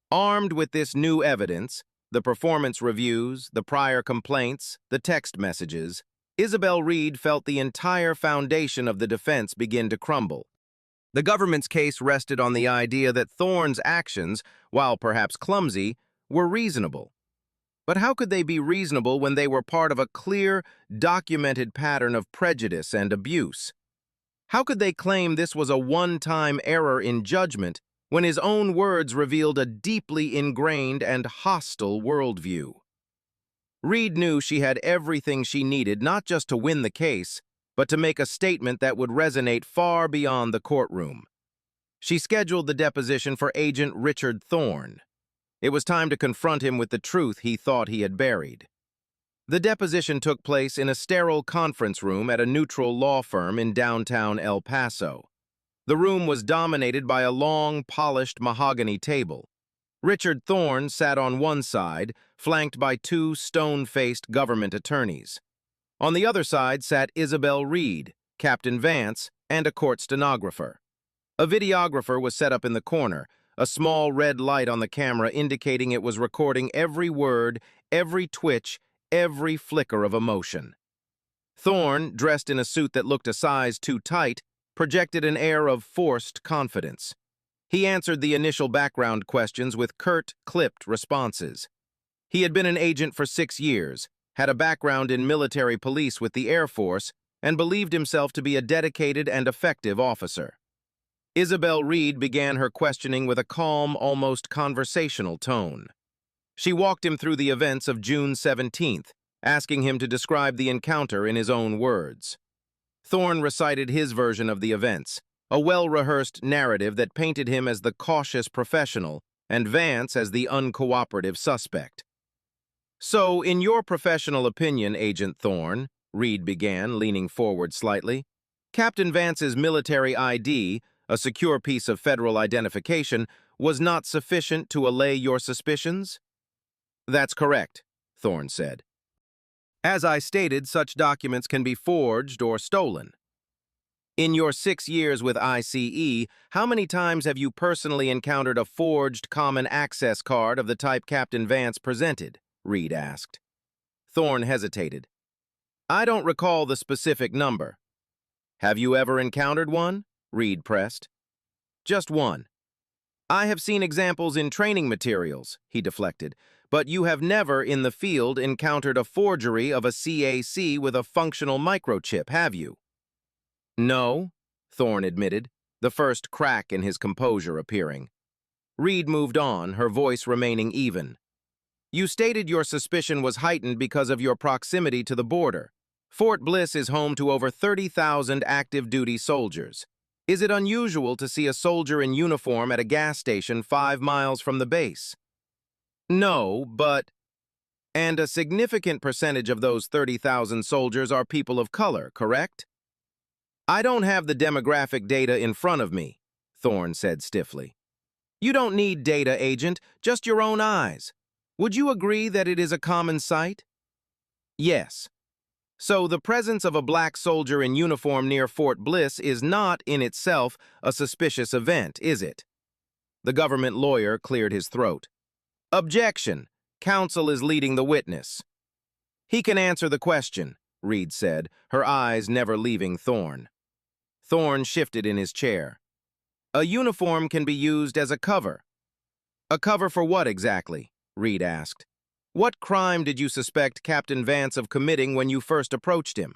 Armed with this new evidence, the performance reviews, the prior complaints, the text messages, Isabel Reed felt the entire foundation of the defense begin to crumble. The government's case rested on the idea that Thorne's actions, while perhaps clumsy, were reasonable. But how could they be reasonable when they were part of a clear, documented pattern of prejudice and abuse? How could they claim this was a one-time error in judgment when his own words revealed a deeply ingrained and hostile worldview? Reed knew she had everything she needed not just to win the case, but to make a statement that would resonate far beyond the courtroom. She scheduled the deposition for Agent Richard Thorne. It was time to confront him with the truth he thought he had buried. The deposition took place in a sterile conference room at a neutral law firm in downtown El Paso. The room was dominated by a long, polished mahogany table. Richard Thorne sat on one side, flanked by two stone-faced government attorneys. On the other side sat Isabel Reed, Captain Vance, and a court stenographer. A videographer was set up in the corner, a small red light on the camera indicating it was recording every word, every twitch, every flicker of emotion. Thorne, dressed in a suit that looked a size too tight, projected an air of forced confidence. He answered the initial background questions with curt, clipped responses. He had been an agent for 6 years, had a background in military police with the Air Force, and believed himself to be a dedicated and effective officer. Isabel Reed began her questioning with a calm, almost conversational tone. She walked him through the events of June 17th, asking him to describe the encounter in his own words. Thorne recited his version of the events, a well-rehearsed narrative that painted him as the cautious professional and Vance as the uncooperative suspect. "So, in your professional opinion, Agent Thorne," Reed began, leaning forward slightly, "Captain Vance's military ID, a secure piece of federal identification, was not sufficient to allay your suspicions?" "That's correct," Thorne said. "As I stated, such documents can be forged or stolen. In your 6 years with ICE, how many times have you personally encountered a forged common access card of the type Captain Vance presented?" Reed asked. Thorne hesitated. "I don't recall the specific number." "Have you ever encountered one?" Reed pressed. "Just one." "I have seen examples in training materials," he deflected, "but you have never in the field encountered a forgery of a CAC with a functional microchip, have you?" "No," Thorne admitted, the first crack in his composure appearing. Reed moved on, her voice remaining even. "You stated your suspicion was heightened because of your proximity to the border. Fort Bliss is home to over 30,000 active-duty soldiers. Is it unusual to see a soldier in uniform at a gas station 5 miles from the base?" "No, but—" "And a significant percentage of those 30,000 soldiers are people of color, correct?" "I don't have the demographic data in front of me," Thorne said stiffly. "You don't need data, Agent, just your own eyes. Would you agree that it is a common sight?" "Yes." "So the presence of a black soldier in uniform near Fort Bliss is not, in itself, a suspicious event, is it?" The government lawyer cleared his throat. "Objection. Counsel is leading the witness." "He can answer the question," Reed said, her eyes never leaving Thorne. Thorne shifted in his chair. "A uniform can be used as a cover." "A cover for what exactly?" Reed asked. "What crime did you suspect Captain Vance of committing when you first approached him?"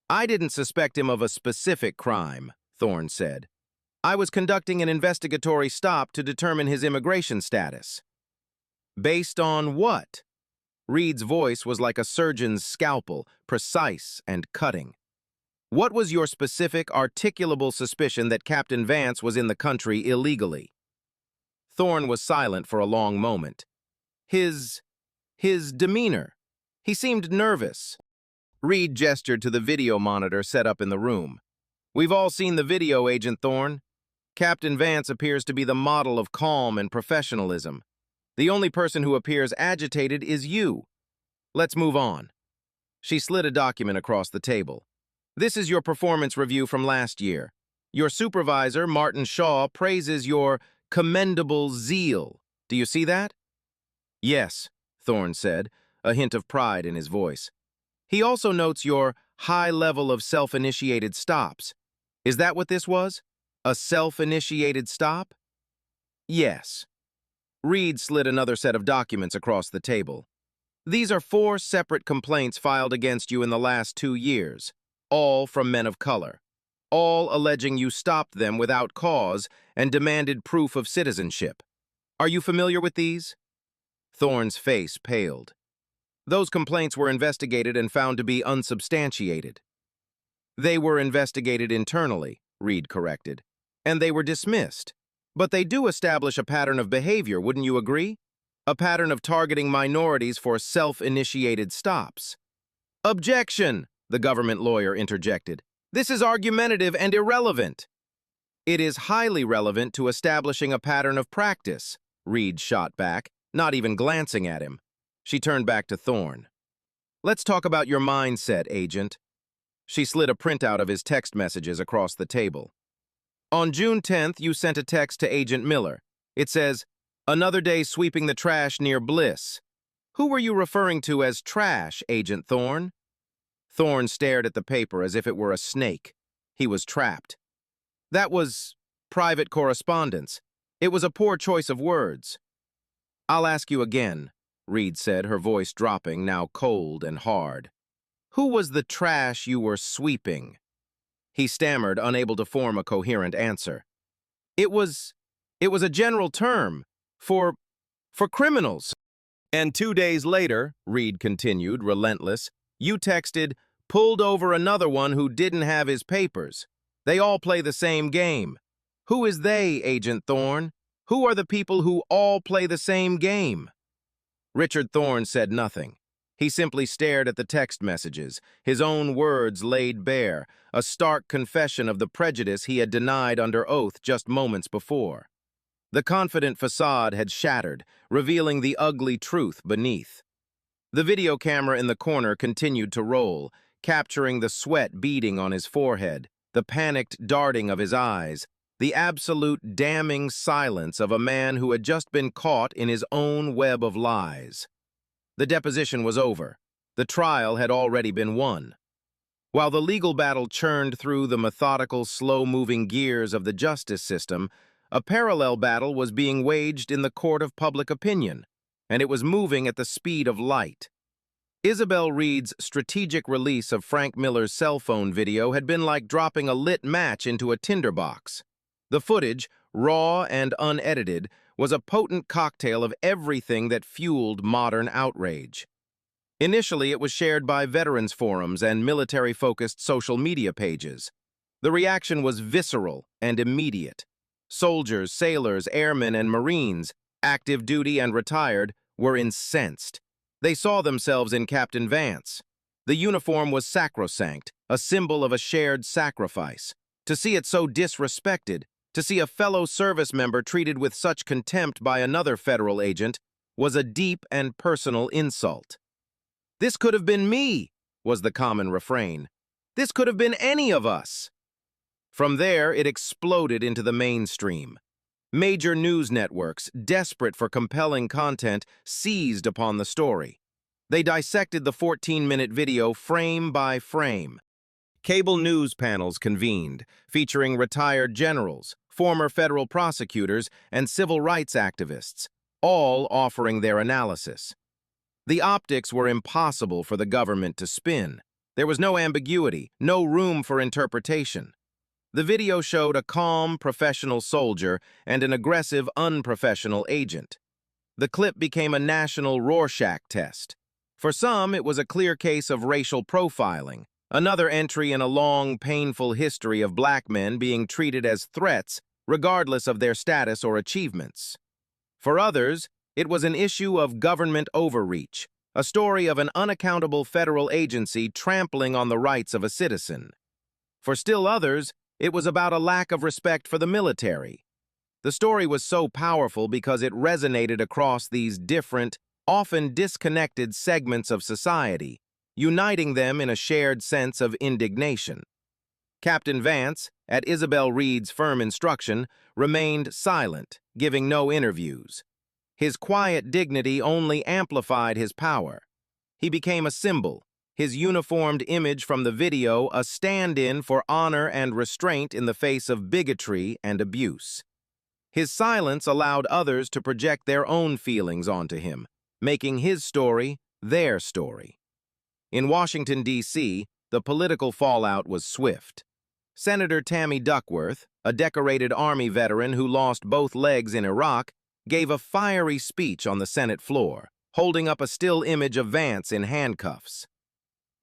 "I didn't suspect him of a specific crime," Thorne said. "I was conducting an investigatory stop to determine his immigration status." "Based on what?" Reed's voice was like a surgeon's scalpel, precise and cutting. "What was your specific, articulable suspicion that Captain Vance was in the country illegally?" Thorne was silent for a long moment. His demeanor. He seemed nervous." Reed gestured to the video monitor set up in the room. "We've all seen the video, Agent Thorne. Captain Vance appears to be the model of calm and professionalism. The only person who appears agitated is you. Let's move on." She slid a document across the table. "This is your performance review from last year. Your supervisor, Martin Shaw, praises your commendable zeal. Do you see that?" "Yes," Thorne said, a hint of pride in his voice. "He also notes your high level of self-initiated stops. Is that what this was? A self-initiated stop?" "Yes." Reed slid another set of documents across the table. "These are 4 separate complaints filed against you in the last 2 years, all from men of color, all alleging you stopped them without cause and demanded proof of citizenship. Are you familiar with these?" Thorne's face paled. Those complaints were investigated and found to be unsubstantiated. They were investigated internally, Reed corrected, and they were dismissed. But they do establish a pattern of behavior, wouldn't you agree? A pattern of targeting minorities for self-initiated stops. Objection, the government lawyer interjected. This is argumentative and irrelevant. It is highly relevant to establishing a pattern of practice, Reed shot back, not even glancing at him. She turned back to Thorne. Let's talk about your mindset, Agent. She slid a printout of his text messages across the table. On June 10th, you sent a text to Agent Miller. It says, "Another day sweeping the trash near Bliss." Who were you referring to as trash, Agent Thorne? Thorne stared at the paper as if it were a snake. He was trapped. That was private correspondence. It was a poor choice of words. I'll ask you again, Reed said, her voice dropping, now cold and hard. Who was the trash you were sweeping? He stammered, unable to form a coherent answer. It was a general term for criminals. And 2 days later, Reed continued, relentless, you texted, pulled over another one who didn't have his papers. They all play the same game. Who is they, Agent Thorne? Who are the people who all play the same game? Richard Thorne said nothing. He simply stared at the text messages, his own words laid bare, a stark confession of the prejudice he had denied under oath just moments before. The confident facade had shattered, revealing the ugly truth beneath. The video camera in the corner continued to roll, capturing the sweat beading on his forehead, the panicked darting of his eyes, the absolute damning silence of a man who had just been caught in his own web of lies. The deposition was over. The trial had already been won. While the legal battle churned through the methodical, slow-moving gears of the justice system, a parallel battle was being waged in the court of public opinion, and it was moving at the speed of light. Isabel Reed's strategic release of Frank Miller's cell phone video had been like dropping a lit match into a tinderbox. The footage, raw and unedited, was a potent cocktail of everything that fueled modern outrage. Initially, it was shared by veterans forums and military-focused social media pages. The reaction was visceral and immediate. Soldiers, sailors, airmen, and Marines, active duty and retired, were incensed. They saw themselves in Captain Vance. The uniform was sacrosanct, a symbol of a shared sacrifice. To see it so disrespected, to see a fellow service member treated with such contempt by another federal agent, was a deep and personal insult. "This could have been me," was the common refrain. "This could have been any of us." From there, it exploded into the mainstream. Major news networks, desperate for compelling content, seized upon the story. They dissected the 14-minute video frame by frame. Cable news panels convened, featuring retired generals, former federal prosecutors, and civil rights activists, all offering their analysis. The optics were impossible for the government to spin. There was no ambiguity, no room for interpretation. The video showed a calm, professional soldier and an aggressive, unprofessional agent. The clip became a national Rorschach test. For some, it was a clear case of racial profiling, another entry in a long, painful history of black men being treated as threats, regardless of their status or achievements. For others, it was an issue of government overreach, a story of an unaccountable federal agency trampling on the rights of a citizen. For still others, it was about a lack of respect for the military. The story was so powerful because it resonated across these different, often disconnected segments of society, uniting them in a shared sense of indignation. Captain Vance, at Isabel Reed's firm instruction, remained silent, giving no interviews. His quiet dignity only amplified his power. He became a symbol, his uniformed image from the video a stand-in for honor and restraint in the face of bigotry and abuse. His silence allowed others to project their own feelings onto him, making his story their story. In Washington, D.C., the political fallout was swift. Senator Tammy Duckworth, a decorated Army veteran who lost both legs in Iraq, gave a fiery speech on the Senate floor. holding up a still image of Vance in handcuffs.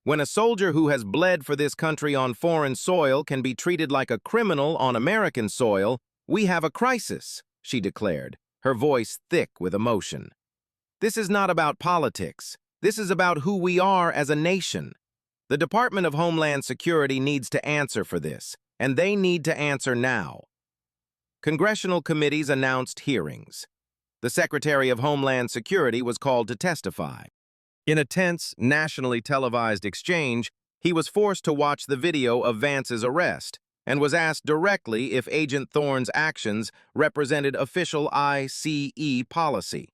"When a soldier who has bled for this country on foreign soil can be treated like a criminal on American soil, we have a crisis," she declared, her voice thick with emotion. "This is not about politics. This is about who we are as a nation. The Department of Homeland Security needs to answer for this, and they need to answer now." Congressional committees announced hearings. The Secretary of Homeland Security was called to testify. In a tense, nationally televised exchange, he was forced to watch the video of Vance's arrest and was asked directly if Agent Thorne's actions represented official ICE policy.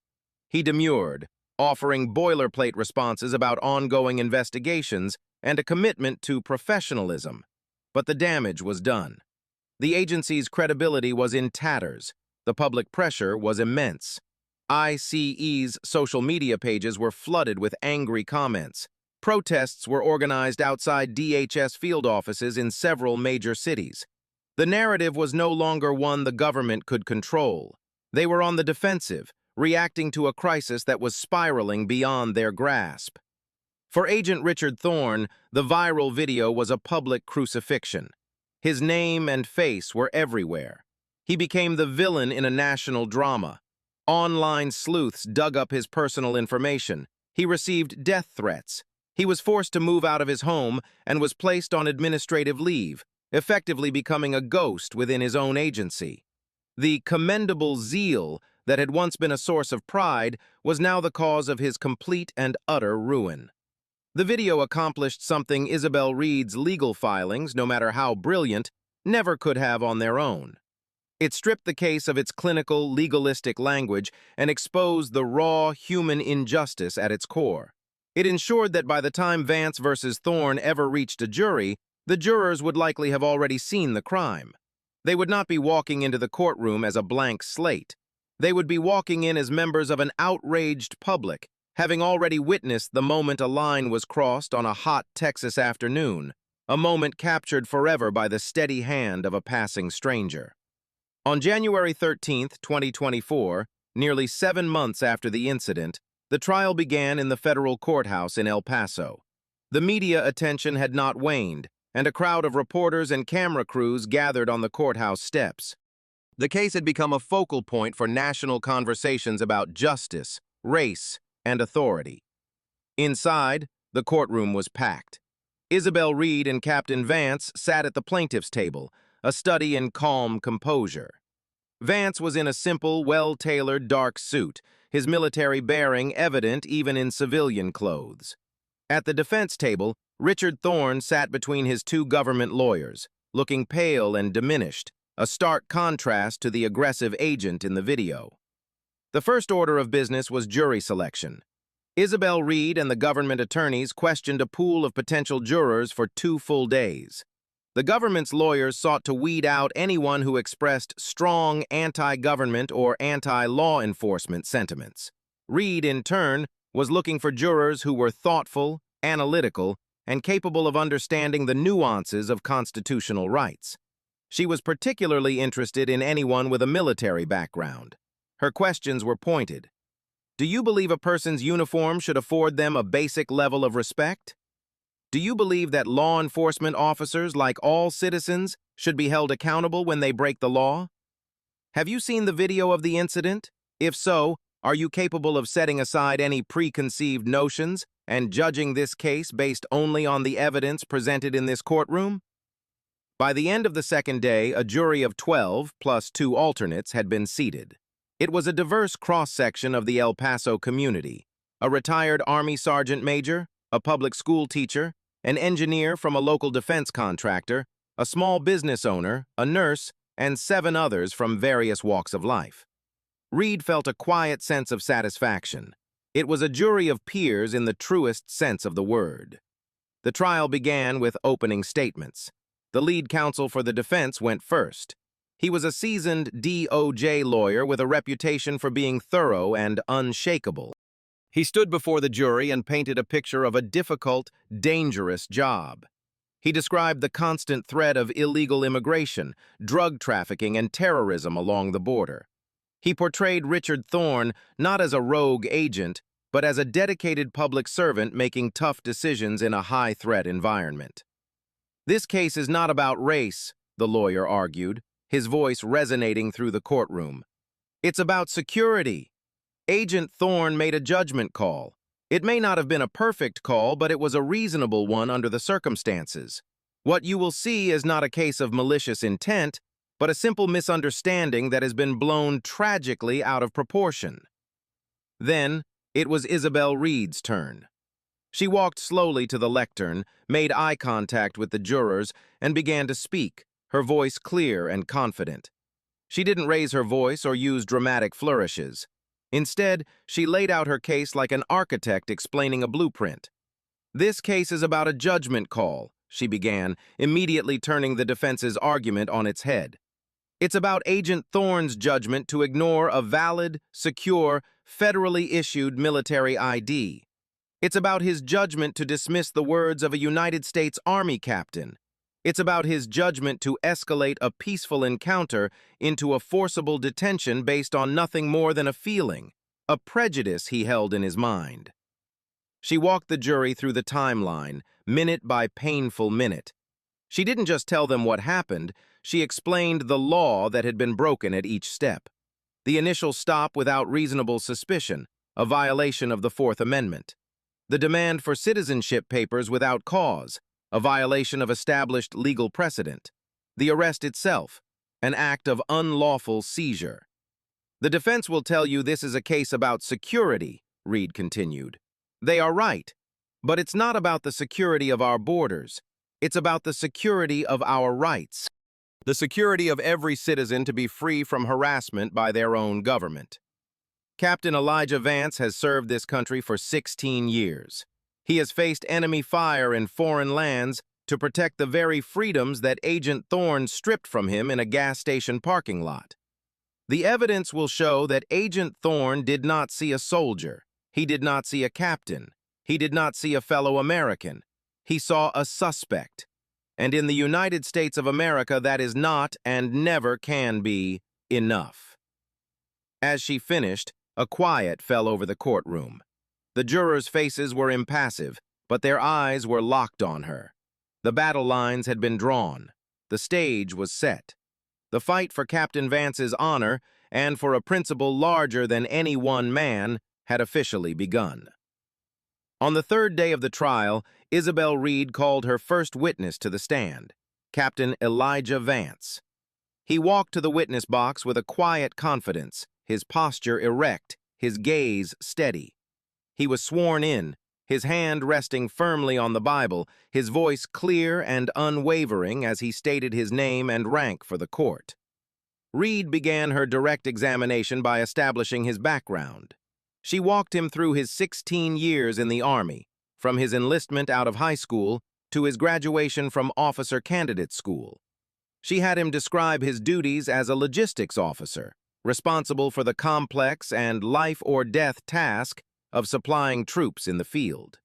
He demurred, offering boilerplate responses about ongoing investigations and a commitment to professionalism. But the damage was done. The agency's credibility was in tatters. The public pressure was immense. ICE's social media pages were flooded with angry comments. Protests were organized outside DHS field offices in several major cities. The narrative was no longer one the government could control. They were on the defensive, reacting to a crisis that was spiraling beyond their grasp. For Agent Richard Thorne, the viral video was a public crucifixion. His name and face were everywhere. He became the villain in a national drama. Online sleuths dug up his personal information. He received death threats. He was forced to move out of his home and was placed on administrative leave, effectively becoming a ghost within his own agency. The commendable zeal that had once been a source of pride was now the cause of his complete and utter ruin. The video accomplished something Isabel Reed's legal filings, no matter how brilliant, never could have on their own. It stripped the case of its clinical, legalistic language and exposed the raw, human injustice at its core. It ensured that by the time Vance versus Thorne ever reached a jury, the jurors would likely have already seen the crime. They would not be walking into the courtroom as a blank slate. They would be walking in as members of an outraged public, having already witnessed the moment a line was crossed on a hot Texas afternoon, a moment captured forever by the steady hand of a passing stranger. On January 13, 2024, nearly 7 months after the incident, the trial began in the federal courthouse in El Paso. The media attention had not waned, and a crowd of reporters and camera crews gathered on the courthouse steps. The case had become a focal point for national conversations about justice, race, and authority. Inside, the courtroom was packed. Isabel Reed and Captain Vance sat at the plaintiff's table, a study in calm composure. Vance was in a simple, well-tailored dark suit, his military bearing evident even in civilian clothes. At the defense table, Richard Thorne sat between his two government lawyers, looking pale and diminished, a stark contrast to the aggressive agent in the video. The first order of business was jury selection. Isabel Reed and the government attorneys questioned a pool of potential jurors for 2 full days. The government's lawyers sought to weed out anyone who expressed strong anti-government or anti-law enforcement sentiments. Reed, in turn, was looking for jurors who were thoughtful, analytical, and capable of understanding the nuances of constitutional rights. She was particularly interested in anyone with a military background. Her questions were pointed. Do you believe a person's uniform should afford them a basic level of respect? Do you believe that law enforcement officers, like all citizens, should be held accountable when they break the law? Have you seen the video of the incident? If so, are you capable of setting aside any preconceived notions and judging this case based only on the evidence presented in this courtroom? By the end of the second day, a jury of 12, plus 2 alternates, had been seated. It was a diverse cross-section of the El Paso community, a retired Army sergeant major, a public school teacher, an engineer from a local defense contractor, a small business owner, a nurse, and 7 others from various walks of life. Reed felt a quiet sense of satisfaction. It was a jury of peers in the truest sense of the word. The trial began with opening statements. The lead counsel for the defense went first. He was a seasoned DOJ lawyer with a reputation for being thorough and unshakable. He stood before the jury and painted a picture of a difficult, dangerous job. He described the constant threat of illegal immigration, drug trafficking, and terrorism along the border. He portrayed Richard Thorne not as a rogue agent, but as a dedicated public servant making tough decisions in a high-threat environment. This case is not about race, the lawyer argued, his voice resonating through the courtroom. It's about security. Agent Thorne made a judgment call. It may not have been a perfect call, but it was a reasonable one under the circumstances. What you will see is not a case of malicious intent, but a simple misunderstanding that has been blown tragically out of proportion. Then, it was Isabel Reed's turn. She walked slowly to the lectern, made eye contact with the jurors, and began to speak, her voice clear and confident. She didn't raise her voice or use dramatic flourishes. Instead, she laid out her case like an architect explaining a blueprint. "This case is about a judgment call," she began, immediately turning the defense's argument on its head. "It's about Agent Thorne's judgment to ignore a valid, secure, federally issued military ID. It's about his judgment to dismiss the words of a United States Army captain. It's about his judgment to escalate a peaceful encounter into a forcible detention based on nothing more than a feeling, a prejudice he held in his mind." She walked the jury through the timeline, minute by painful minute. She didn't just tell them what happened, she explained the law that had been broken at each step. The initial stop without reasonable suspicion, a violation of the Fourth Amendment. The demand for citizenship papers without cause, a violation of established legal precedent. The arrest itself, an act of unlawful seizure. "The defense will tell you this is a case about security," Reed continued. "They are right, but it's not about the security of our borders. It's about the security of our rights. The security of every citizen to be free from harassment by their own government." Captain Elijah Vance has served this country for 16 years. He has faced enemy fire in foreign lands to protect the very freedoms that Agent Thorne stripped from him in a gas station parking lot. The evidence will show that Agent Thorne did not see a soldier. He did not see a captain. He did not see a fellow American. He saw a suspect. And in the United States of America, that is not and never can be enough. As she finished, a quiet fell over the courtroom. The jurors' faces were impassive, but their eyes were locked on her. The battle lines had been drawn. The stage was set. The fight for Captain Vance's honor and for a principle larger than any one man had officially begun. On the third day of the trial, Isabel Reed called her first witness to the stand, Captain Elijah Vance. He walked to the witness box with a quiet confidence, his posture erect, his gaze steady. He was sworn in, his hand resting firmly on the Bible, his voice clear and unwavering as he stated his name and rank for the court. Reed began her direct examination by establishing his background. She walked him through his 16 years in the Army, from his enlistment out of high school to his graduation from officer candidate school. She had him describe his duties as a logistics officer, responsible for the complex and life-or-death task of supplying troops in the field.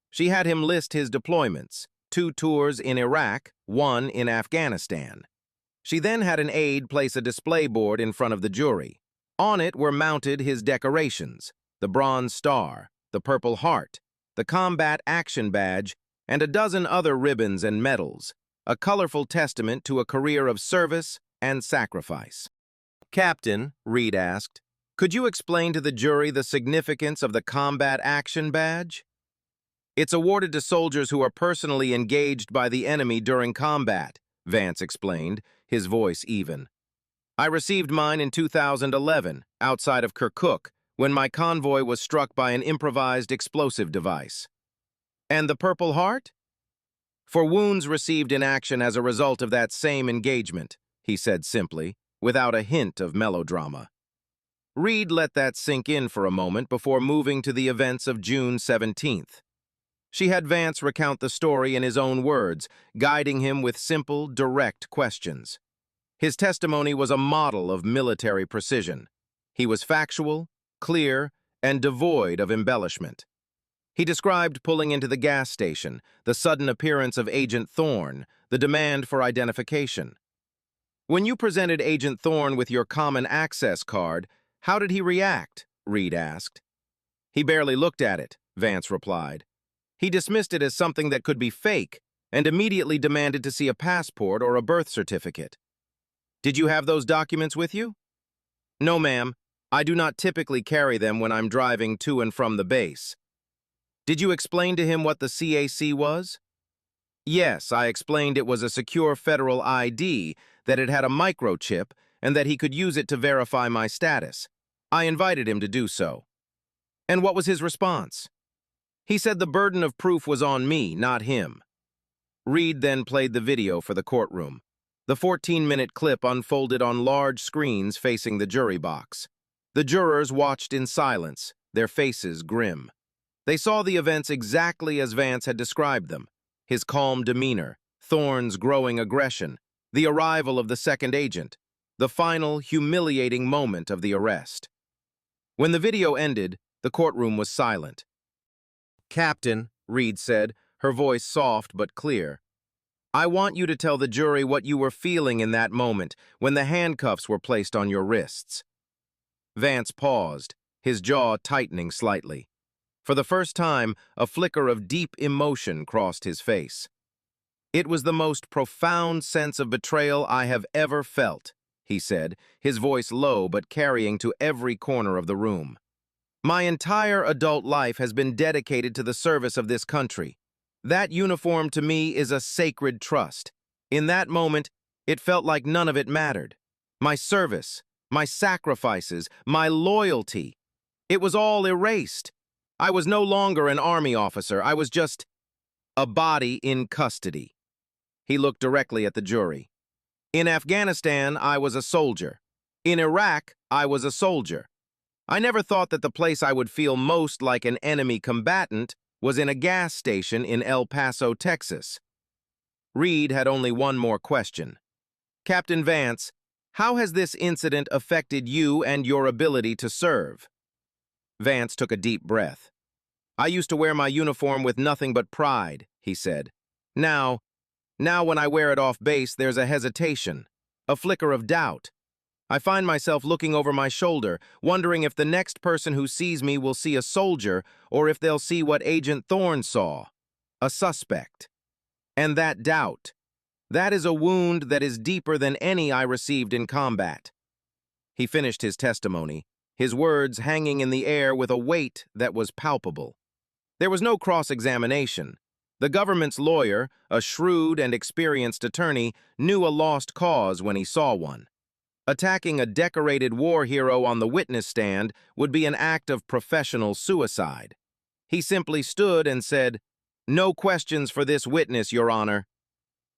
She had him list his deployments, 2 tours in Iraq, 1 in Afghanistan. She then had an aide place a display board in front of the jury. On it were mounted his decorations, the Bronze Star, the Purple Heart, the Combat Action Badge, and a dozen other ribbons and medals, a colorful testament to a career of service and sacrifice. "Captain," Reed asked, "could you explain to the jury the significance of the Combat Action Badge?" "It's awarded to soldiers who are personally engaged by the enemy during combat," Vance explained, his voice even. "I received mine in 2011, outside of Kirkuk, when my convoy was struck by an improvised explosive device." "And the Purple Heart?" "For wounds received in action as a result of that same engagement," he said simply, without a hint of melodrama. Reed let that sink in for a moment before moving to the events of June 17th. She had Vance recount the story in his own words, guiding him with simple, direct questions. His testimony was a model of military precision. He was factual, clear, and devoid of embellishment. He described pulling into the gas station, the sudden appearance of Agent Thorne, the demand for identification. "When you presented Agent Thorne with your common access card, how did he react?" Reed asked. He barely looked at it, Vance replied. He dismissed it as something that could be fake and immediately demanded to see a passport or a birth certificate. Did you have those documents with you? No, ma'am. I do not typically carry them when I'm driving to and from the base. Did you explain to him what the CAC was? Yes, I explained it was a secure federal ID, that it had a microchip, and that he could use it to verify my status. I invited him to do so. And what was his response? He said the burden of proof was on me, not him. Reed then played the video for the courtroom. The 14-minute clip unfolded on large screens facing the jury box. The jurors watched in silence, their faces grim. They saw the events exactly as Vance had described them. His calm demeanor, Thorne's growing aggression, the arrival of the second agent, the final humiliating moment of the arrest. When the video ended, the courtroom was silent. Captain, Reed said, her voice soft but clear, I want you to tell the jury what you were feeling in that moment when the handcuffs were placed on your wrists. Vance paused, his jaw tightening slightly. For the first time, a flicker of deep emotion crossed his face. It was the most profound sense of betrayal I have ever felt, he said, his voice low but carrying to every corner of the room. My entire adult life has been dedicated to the service of this country. That uniform to me is a sacred trust. In that moment, it felt like none of it mattered. My service, my sacrifices, my loyalty, it was all erased. I was no longer an army officer. I was just a body in custody. He looked directly at the jury. In Afghanistan, I was a soldier. In Iraq, I was a soldier. I never thought that the place I would feel most like an enemy combatant was in a gas station in El Paso, Texas. Reed had only one more question. Captain Vance, how has this incident affected you and your ability to serve? Vance took a deep breath. I used to wear my uniform with nothing but pride, he said. Now when I wear it off base, there's a hesitation, a flicker of doubt. I find myself looking over my shoulder, wondering if the next person who sees me will see a soldier or if they'll see what Agent Thorne saw, a suspect. And that doubt, that is a wound that is deeper than any I received in combat. He finished his testimony, his words hanging in the air with a weight that was palpable. There was no cross-examination. The government's lawyer, a shrewd and experienced attorney, knew a lost cause when he saw one. Attacking a decorated war hero on the witness stand would be an act of professional suicide. He simply stood and said, "No questions for this witness, Your Honor."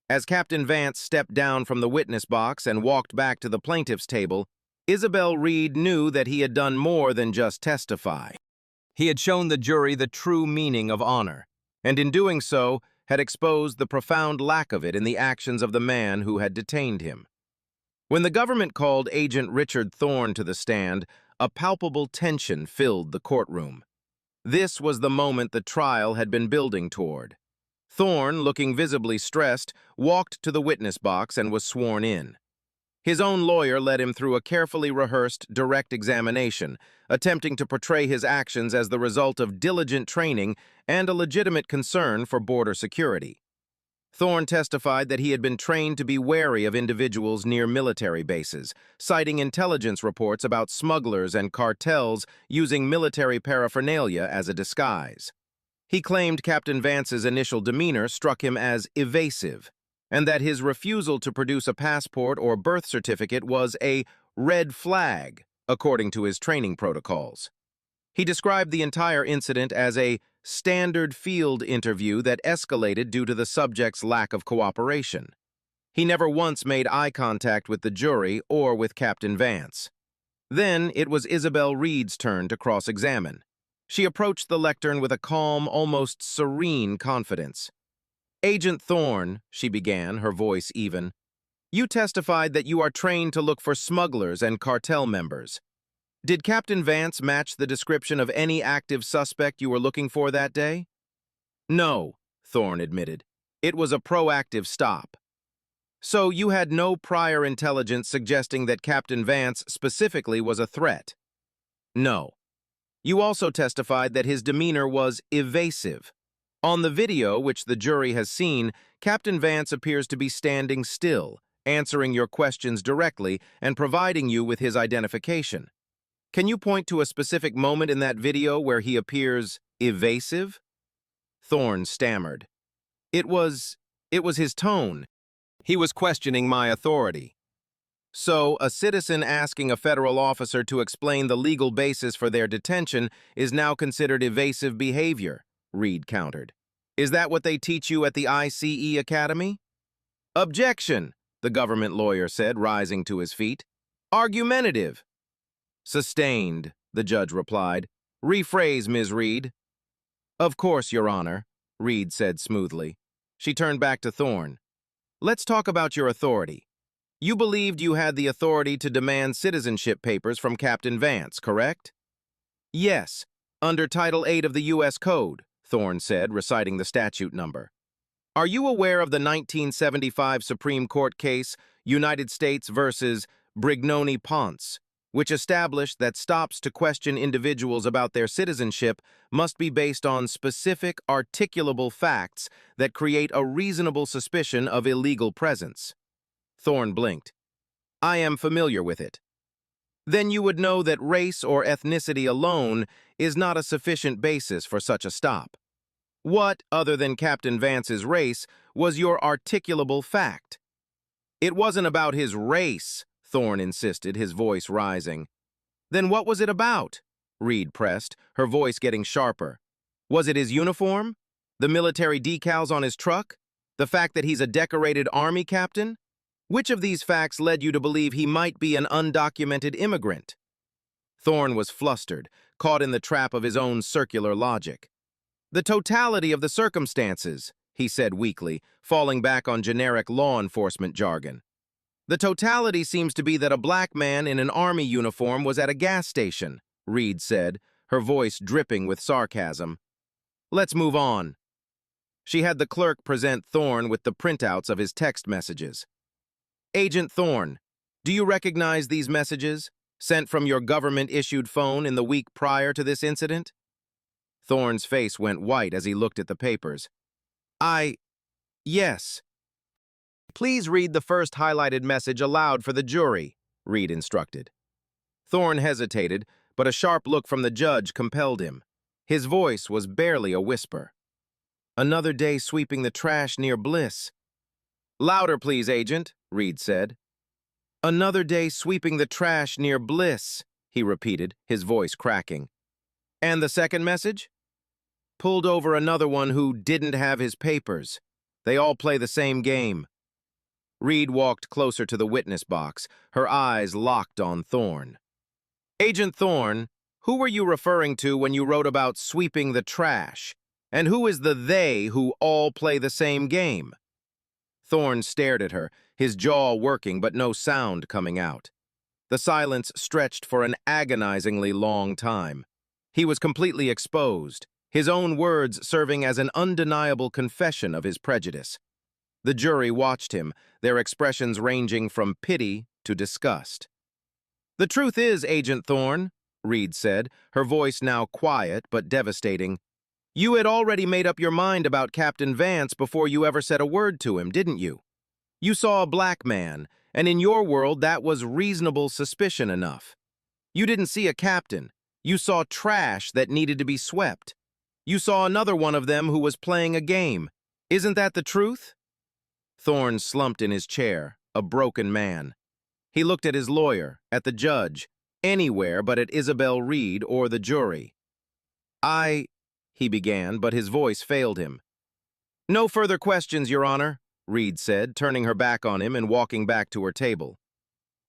As Captain Vance stepped down from the witness box and walked back to the plaintiff's table, Isabel Reed knew that he had done more than just testify. He had shown the jury the true meaning of honor, and in doing so, had exposed the profound lack of it in the actions of the man who had detained him. When the government called Agent Richard Thorne to the stand, a palpable tension filled the courtroom. This was the moment the trial had been building toward. Thorne, looking visibly stressed, walked to the witness box and was sworn in. His own lawyer led him through a carefully rehearsed direct examination, attempting to portray his actions as the result of diligent training and a legitimate concern for border security. Thorne testified that he had been trained to be wary of individuals near military bases, citing intelligence reports about smugglers and cartels using military paraphernalia as a disguise. He claimed Captain Vance's initial demeanor struck him as evasive, and that his refusal to produce a passport or birth certificate was a red flag, according to his training protocols. He described the entire incident as a standard field interview that escalated due to the subject's lack of cooperation. He never once made eye contact with the jury or with Captain Vance. Then it was Isabel Reed's turn to cross-examine. She approached the lectern with a calm, almost serene confidence. "Agent Thorne," she began, her voice even, "you testified that you are trained to look for smugglers and cartel members. Did Captain Vance match the description of any active suspect you were looking for that day?" "No," Thorne admitted. "It was a proactive stop." "So you had no prior intelligence suggesting that Captain Vance specifically was a threat?" "No." You also testified that his demeanor was evasive. On the video, which the jury has seen, Captain Vance appears to be standing still, answering your questions directly and providing you with his identification. Can you point to a specific moment in that video where he appears evasive? Thorne stammered. It was his tone. He was questioning my authority. So, a citizen asking a federal officer to explain the legal basis for their detention is now considered evasive behavior, Reed countered. Is that what they teach you at the ICE Academy? Objection, the government lawyer said, rising to his feet. Argumentative. Sustained, the judge replied. Rephrase, Ms. Reed. Of course, Your Honor, Reed said smoothly. She turned back to Thorne. Let's talk about your authority. You believed you had the authority to demand citizenship papers from Captain Vance, correct? Yes, under Title 8 of the U.S. Code, Thorne said, reciting the statute number. Are you aware of the 1975 Supreme Court case, United States versus Brignoni-Ponce, which established that stops to question individuals about their citizenship must be based on specific, articulable facts that create a reasonable suspicion of illegal presence? Thorne blinked. I am familiar with it. Then you would know that race or ethnicity alone is not a sufficient basis for such a stop. What, other than Captain Vance's race, was your articulable fact? It wasn't about his race, Thorne insisted, his voice rising. Then what was it about? Reed pressed, her voice getting sharper. Was it his uniform? The military decals on his truck? The fact that he's a decorated army captain? Which of these facts led you to believe he might be an undocumented immigrant? Thorne was flustered, caught in the trap of his own circular logic. The totality of the circumstances, he said weakly, falling back on generic law enforcement jargon. The totality seems to be that a black man in an army uniform was at a gas station, Reed said, her voice dripping with sarcasm. Let's move on. She had the clerk present Thorne with the printouts of his text messages. Agent Thorne, do you recognize these messages, sent from your government-issued phone in the week prior to this incident? Thorne's face went white as he looked at the papers. Yes. Please read the first highlighted message aloud for the jury, Reed instructed. Thorne hesitated, but a sharp look from the judge compelled him. His voice was barely a whisper. Another day sweeping the trash near Bliss. Louder, please, Agent, Reed said. Another day sweeping the trash near Bliss, he repeated, his voice cracking. And the second message? Pulled over another one who didn't have his papers. They all play the same game. Reed walked closer to the witness box, her eyes locked on Thorne. Agent Thorne, who were you referring to when you wrote about sweeping the trash? And who is the they who all play the same game? Thorne stared at her, his jaw working but no sound coming out. The silence stretched for an agonizingly long time. He was completely exposed, his own words serving as an undeniable confession of his prejudice. The jury watched him, their expressions ranging from pity to disgust. The truth is, Agent Thorne, Reed said, her voice now quiet but devastating, you had already made up your mind about Captain Vance before you ever said a word to him, didn't you? You saw a black man, and in your world that was reasonable suspicion enough. You didn't see a captain. You saw trash that needed to be swept. You saw another one of them who was playing a game. Isn't that the truth? Thorne slumped in his chair, a broken man. He looked at his lawyer, at the judge, anywhere but at Isabel Reed or the jury. He began, but his voice failed him. No further questions, Your Honor, Reed said, turning her back on him and walking back to her table.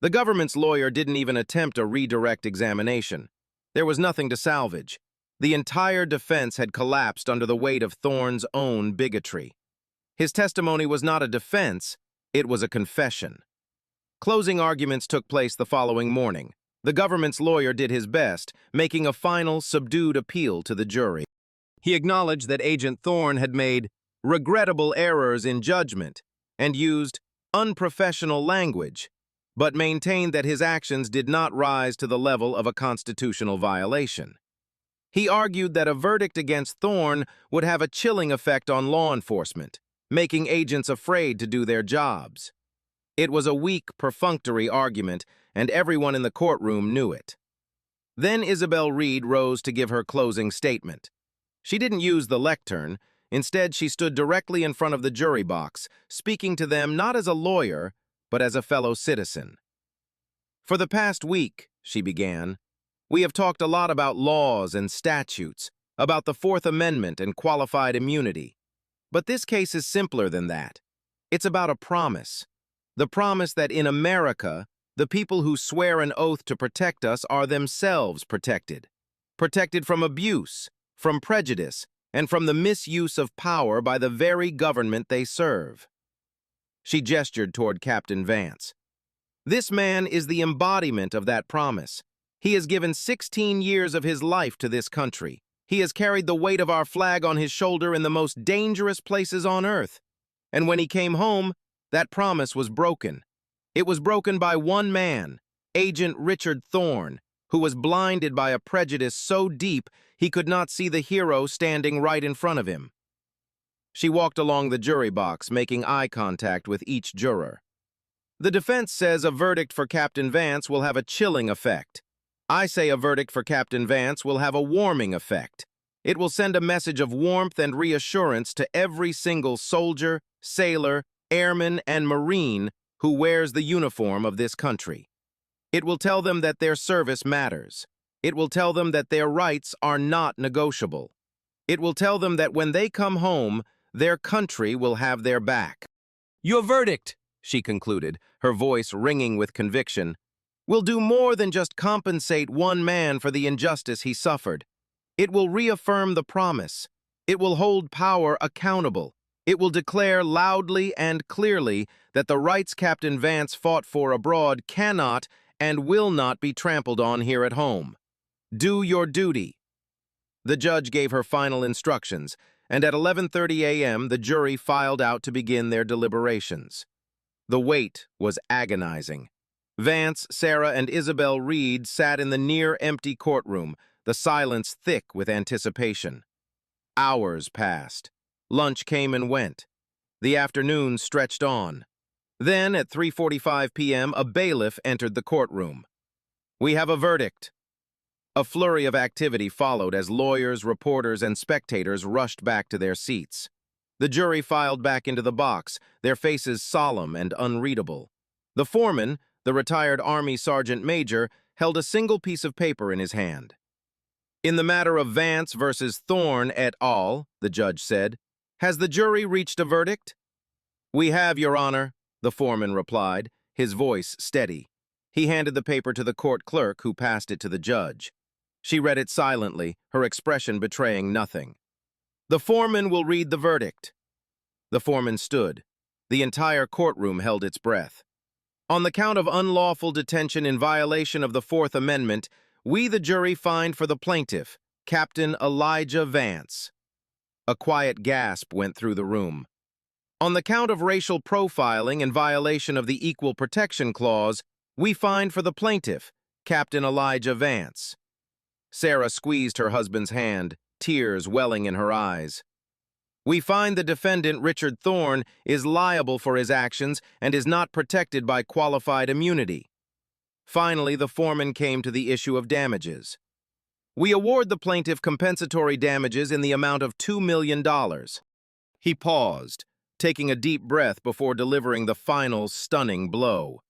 The government's lawyer didn't even attempt a redirect examination. There was nothing to salvage. The entire defense had collapsed under the weight of Thorne's own bigotry. His testimony was not a defense, it was a confession. Closing arguments took place the following morning. The government's lawyer did his best, making a final, subdued appeal to the jury. He acknowledged that Agent Thorne had made regrettable errors in judgment and used unprofessional language, but maintained that his actions did not rise to the level of a constitutional violation. He argued that a verdict against Thorne would have a chilling effect on law enforcement, making agents afraid to do their jobs. It was a weak, perfunctory argument, and everyone in the courtroom knew it. Then Isabel Reed rose to give her closing statement. She didn't use the lectern. Instead, she stood directly in front of the jury box, speaking to them not as a lawyer, but as a fellow citizen. "For the past week," she began, "we have talked a lot about laws and statutes, about the Fourth Amendment and qualified immunity. But this case is simpler than that. It's about a promise. The promise that in America, the people who swear an oath to protect us are themselves protected. Protected from abuse, from prejudice, and from the misuse of power by the very government they serve." She gestured toward Captain Vance. "This man is the embodiment of that promise. He has given 16 years of his life to this country. He has carried the weight of our flag on his shoulder in the most dangerous places on earth. And when he came home, that promise was broken. It was broken by one man, Agent Richard Thorne, who was blinded by a prejudice so deep he could not see the hero standing right in front of him." She walked along the jury box, making eye contact with each juror. "The defense says a verdict for Captain Vance will have a chilling effect. I say a verdict for Captain Vance will have a warming effect. It will send a message of warmth and reassurance to every single soldier, sailor, airman, and Marine who wears the uniform of this country. It will tell them that their service matters. It will tell them that their rights are not negotiable. It will tell them that when they come home, their country will have their back. Your verdict," she concluded, her voice ringing with conviction, "will do more than just compensate one man for the injustice he suffered. It will reaffirm the promise. It will hold power accountable. It will declare loudly and clearly that the rights Captain Vance fought for abroad cannot and will not be trampled on here at home. Do your duty." The judge gave her final instructions, and at 11:30 a.m. the jury filed out to begin their deliberations. The wait was agonizing. Vance, Sarah, and Isabel Reed sat in the near-empty courtroom, the silence thick with anticipation. Hours passed. Lunch came and went. The afternoon stretched on. Then, at 3:45 p.m., a bailiff entered the courtroom. "We have a verdict." A flurry of activity followed as lawyers, reporters, and spectators rushed back to their seats. The jury filed back into the box, their faces solemn and unreadable. The foreman, the retired Army Sergeant Major, held a single piece of paper in his hand. "In the matter of Vance versus Thorne et al., the judge said, has the jury reached a verdict?" "We have, Your Honor," the foreman replied, his voice steady. He handed the paper to the court clerk, who passed it to the judge. She read it silently, her expression betraying nothing. "The foreman will read the verdict." The foreman stood. The entire courtroom held its breath. "On the count of unlawful detention in violation of the Fourth Amendment, we, the jury, find for the plaintiff, Captain Elijah Vance." A quiet gasp went through the room. "On the count of racial profiling in violation of the Equal Protection Clause, we find for the plaintiff, Captain Elijah Vance." Sarah squeezed her husband's hand, tears welling in her eyes. "We find the defendant, Richard Thorne, is liable for his actions and is not protected by qualified immunity." Finally, the foreman came to the issue of damages. "We award the plaintiff compensatory damages in the amount of $2 million. He paused, taking a deep breath before delivering the final stunning blow.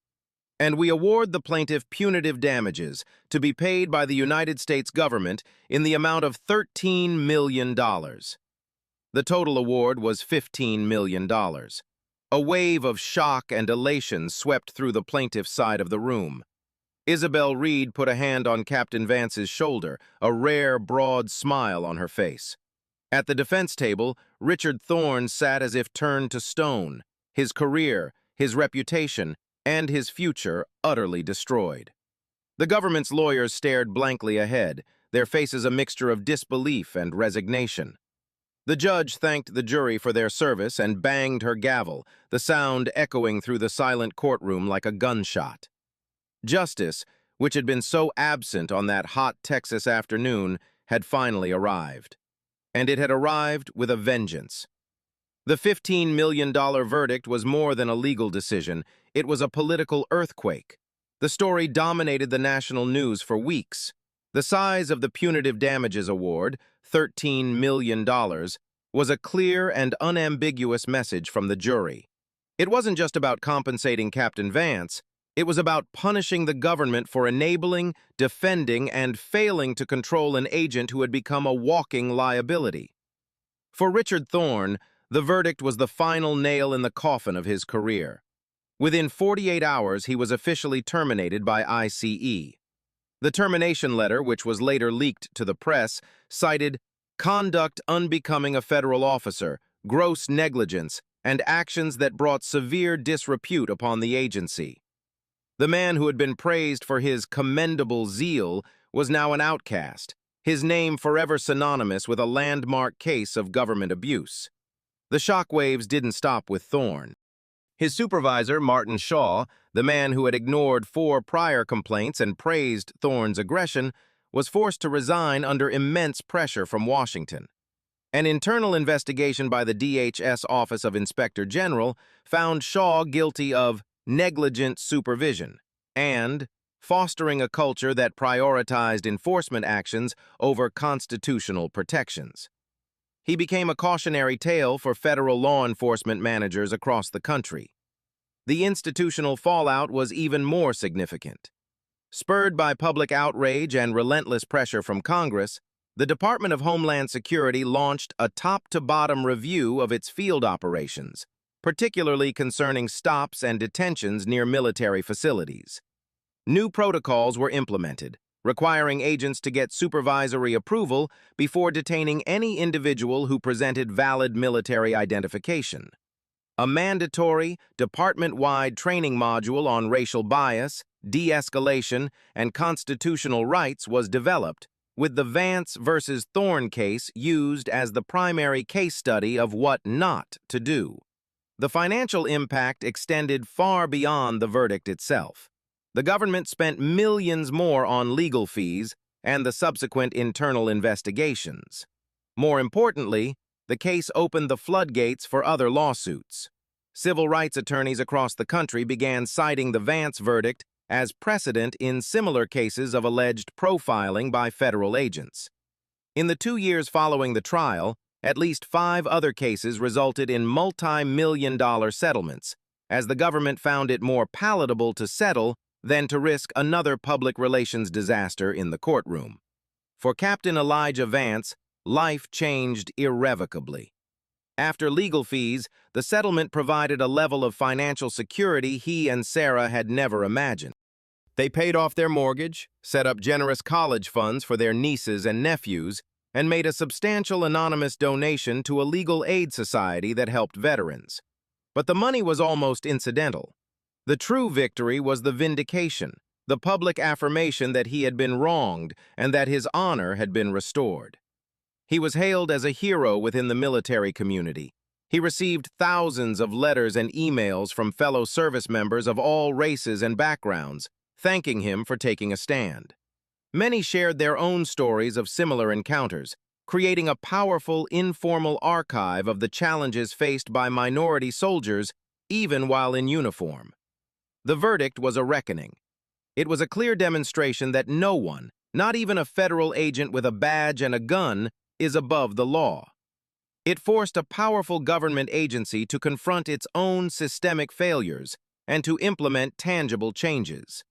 "And we award the plaintiff punitive damages to be paid by the United States government in the amount of $13 million. The total award was $15 million. A wave of shock and elation swept through the plaintiff's side of the room. Isabel Reed put a hand on Captain Vance's shoulder, a rare, broad smile on her face. At the defense table, Richard Thorne sat as if turned to stone, his career, his reputation, and his future utterly destroyed. The government's lawyers stared blankly ahead, their faces a mixture of disbelief and resignation. The judge thanked the jury for their service and banged her gavel, the sound echoing through the silent courtroom like a gunshot. Justice, which had been so absent on that hot Texas afternoon, had finally arrived. And it had arrived with a vengeance. The $15 million verdict was more than a legal decision. It was a political earthquake. The story dominated the national news for weeks. The size of the punitive damages award, $13 million, was a clear and unambiguous message from the jury. It wasn't just about compensating Captain Vance. It was about punishing the government for enabling, defending, and failing to control an agent who had become a walking liability. For Richard Thorne, the verdict was the final nail in the coffin of his career. Within 48 hours, he was officially terminated by ICE. The termination letter, which was later leaked to the press, cited conduct unbecoming a federal officer, gross negligence, and actions that brought severe disrepute upon the agency. The man who had been praised for his commendable zeal was now an outcast, his name forever synonymous with a landmark case of government abuse. The shockwaves didn't stop with Thorne. His supervisor, Martin Shaw, the man who had ignored 4 prior complaints and praised Thorne's aggression, was forced to resign under immense pressure from Washington. An internal investigation by the DHS Office of Inspector General found Shaw guilty of negligent supervision and fostering a culture that prioritized enforcement actions over constitutional protections. He became a cautionary tale for federal law enforcement managers across the country. The institutional fallout was even more significant. Spurred by public outrage and relentless pressure from Congress, the Department of Homeland Security launched a top-to-bottom review of its field operations, particularly concerning stops and detentions near military facilities. New protocols were implemented, requiring agents to get supervisory approval before detaining any individual who presented valid military identification. A mandatory, department-wide training module on racial bias, de-escalation, and constitutional rights was developed, with the Vance versus Thorne case used as the primary case study of what not to do. The financial impact extended far beyond the verdict itself. The government spent millions more on legal fees and the subsequent internal investigations. More importantly, the case opened the floodgates for other lawsuits. Civil rights attorneys across the country began citing the Vance verdict as precedent in similar cases of alleged profiling by federal agents. In the 2 years following the trial, at least 5 other cases resulted in multi-million-dollar settlements, as the government found it more palatable to settle than to risk another public relations disaster in the courtroom. For Captain Elijah Vance, life changed irrevocably. After legal fees, the settlement provided a level of financial security he and Sarah had never imagined. They paid off their mortgage, set up generous college funds for their nieces and nephews, and made a substantial anonymous donation to a legal aid society that helped veterans. But the money was almost incidental. The true victory was the vindication, the public affirmation that he had been wronged and that his honor had been restored. He was hailed as a hero within the military community. He received thousands of letters and emails from fellow service members of all races and backgrounds, thanking him for taking a stand. Many shared their own stories of similar encounters, creating a powerful, informal archive of the challenges faced by minority soldiers, even while in uniform. The verdict was a reckoning. It was a clear demonstration that no one, not even a federal agent with a badge and a gun, is above the law. It forced a powerful government agency to confront its own systemic failures and to implement tangible changes.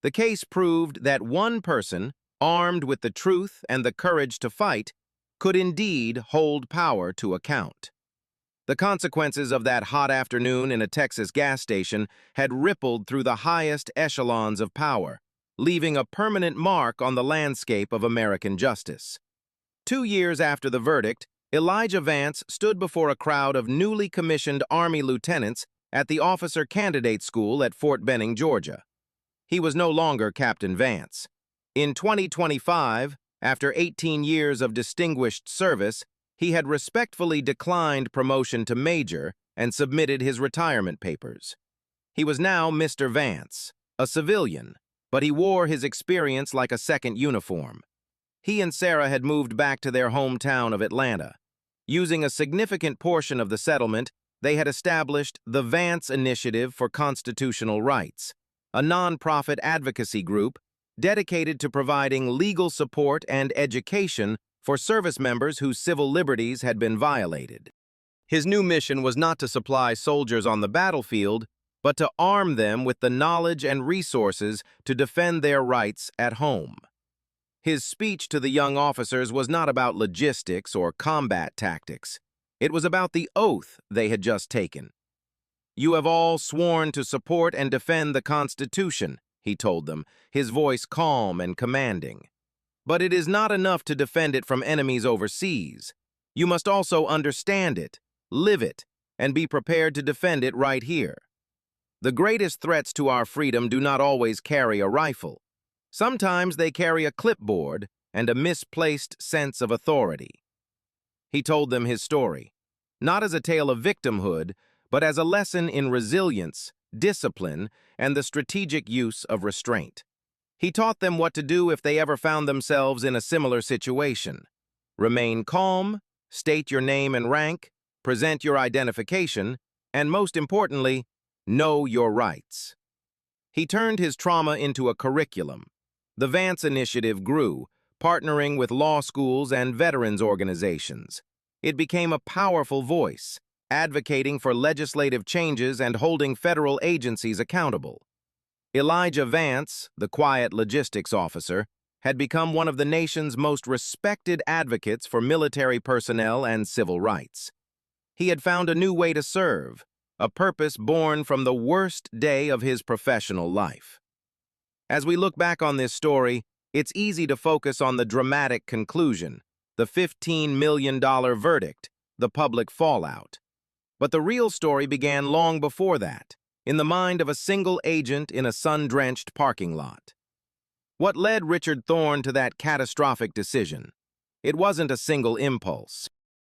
The case proved that one person, armed with the truth and the courage to fight, could indeed hold power to account. The consequences of that hot afternoon in a Texas gas station had rippled through the highest echelons of power, leaving a permanent mark on the landscape of American justice. 2 years after the verdict, Elijah Vance stood before a crowd of newly commissioned Army lieutenants at the Officer Candidate School at Fort Benning, Georgia. He was no longer Captain Vance. In 2025, after 18 years of distinguished service, he had respectfully declined promotion to Major and submitted his retirement papers. He was now Mr. Vance, a civilian, but he wore his experience like a second uniform. He and Sarah had moved back to their hometown of Atlanta. Using a significant portion of the settlement, they had established the Vance Initiative for Constitutional Rights, a nonprofit advocacy group dedicated to providing legal support and education for service members whose civil liberties had been violated. His new mission was not to supply soldiers on the battlefield, but to arm them with the knowledge and resources to defend their rights at home. His speech to the young officers was not about logistics or combat tactics. It was about the oath they had just taken. "You have all sworn to support and defend the Constitution," he told them, his voice calm and commanding. "But it is not enough to defend it from enemies overseas. You must also understand it, live it, and be prepared to defend it right here. The greatest threats to our freedom do not always carry a rifle. Sometimes they carry a clipboard and a misplaced sense of authority." He told them his story, not as a tale of victimhood, but as a lesson in resilience, discipline, and the strategic use of restraint. He taught them what to do if they ever found themselves in a similar situation. Remain calm, state your name and rank, present your identification, and most importantly, know your rights. He turned his trauma into a curriculum. The Vance Initiative grew, partnering with law schools and veterans organizations. It became a powerful voice, advocating for legislative changes and holding federal agencies accountable. Elijah Vance, the quiet logistics officer, had become one of the nation's most respected advocates for military personnel and civil rights. He had found a new way to serve, a purpose born from the worst day of his professional life. As we look back on this story, it's easy to focus on the dramatic conclusion, the $15 million verdict, the public fallout. But the real story began long before that, in the mind of a single agent in a sun-drenched parking lot. What led Richard Thorne to that catastrophic decision? It wasn't a single impulse.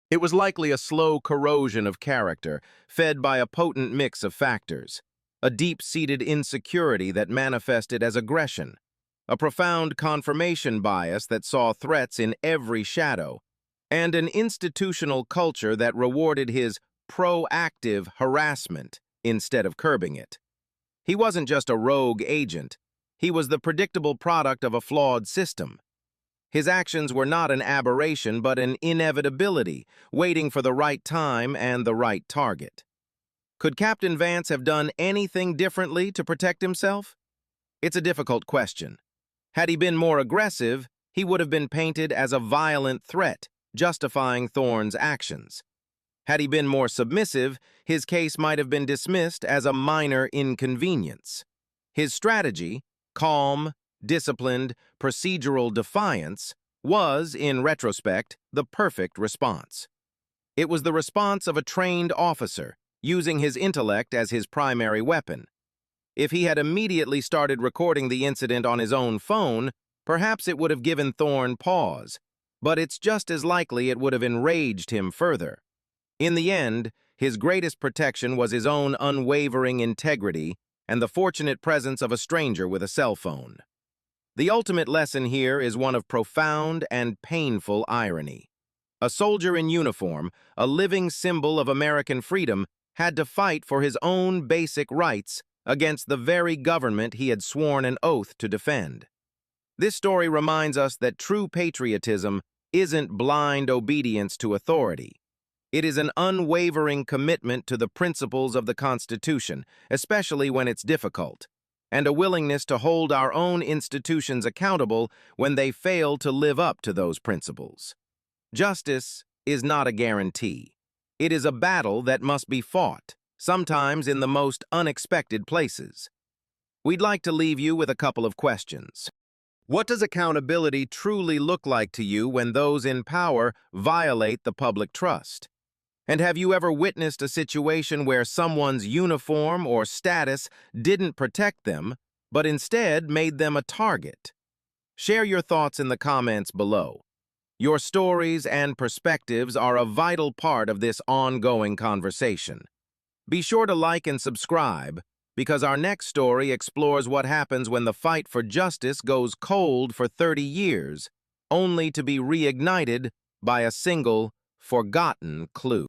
It was likely a slow corrosion of character, fed by a potent mix of factors. A deep-seated insecurity that manifested as aggression, a profound confirmation bias that saw threats in every shadow, and an institutional culture that rewarded his proactive harassment instead of curbing it. He wasn't just a rogue agent. He was the predictable product of a flawed system. His actions were not an aberration, but an inevitability, waiting for the right time and the right target. Could Captain Vance have done anything differently to protect himself? It's a difficult question. Had he been more aggressive, he would have been painted as a violent threat, justifying Thorne's actions. Had he been more submissive, his case might have been dismissed as a minor inconvenience. His strategy, calm, disciplined, procedural defiance, was, in retrospect, the perfect response. It was the response of a trained officer, using his intellect as his primary weapon. If he had immediately started recording the incident on his own phone, perhaps it would have given Thorne pause, but it's just as likely it would have enraged him further. In the end, his greatest protection was his own unwavering integrity and the fortunate presence of a stranger with a cell phone. The ultimate lesson here is one of profound and painful irony. A soldier in uniform, a living symbol of American freedom, had to fight for his own basic rights against the very government he had sworn an oath to defend. This story reminds us that true patriotism isn't blind obedience to authority. It is an unwavering commitment to the principles of the Constitution, especially when it's difficult, and a willingness to hold our own institutions accountable when they fail to live up to those principles. Justice is not a guarantee. It is a battle that must be fought, sometimes in the most unexpected places. We'd like to leave you with a couple of questions. What does accountability truly look like to you when those in power violate the public trust? And have you ever witnessed a situation where someone's uniform or status didn't protect them, but instead made them a target? Share your thoughts in the comments below. Your stories and perspectives are a vital part of this ongoing conversation. Be sure to like and subscribe, because our next story explores what happens when the fight for justice goes cold for 30 years, only to be reignited by a single, forgotten clue.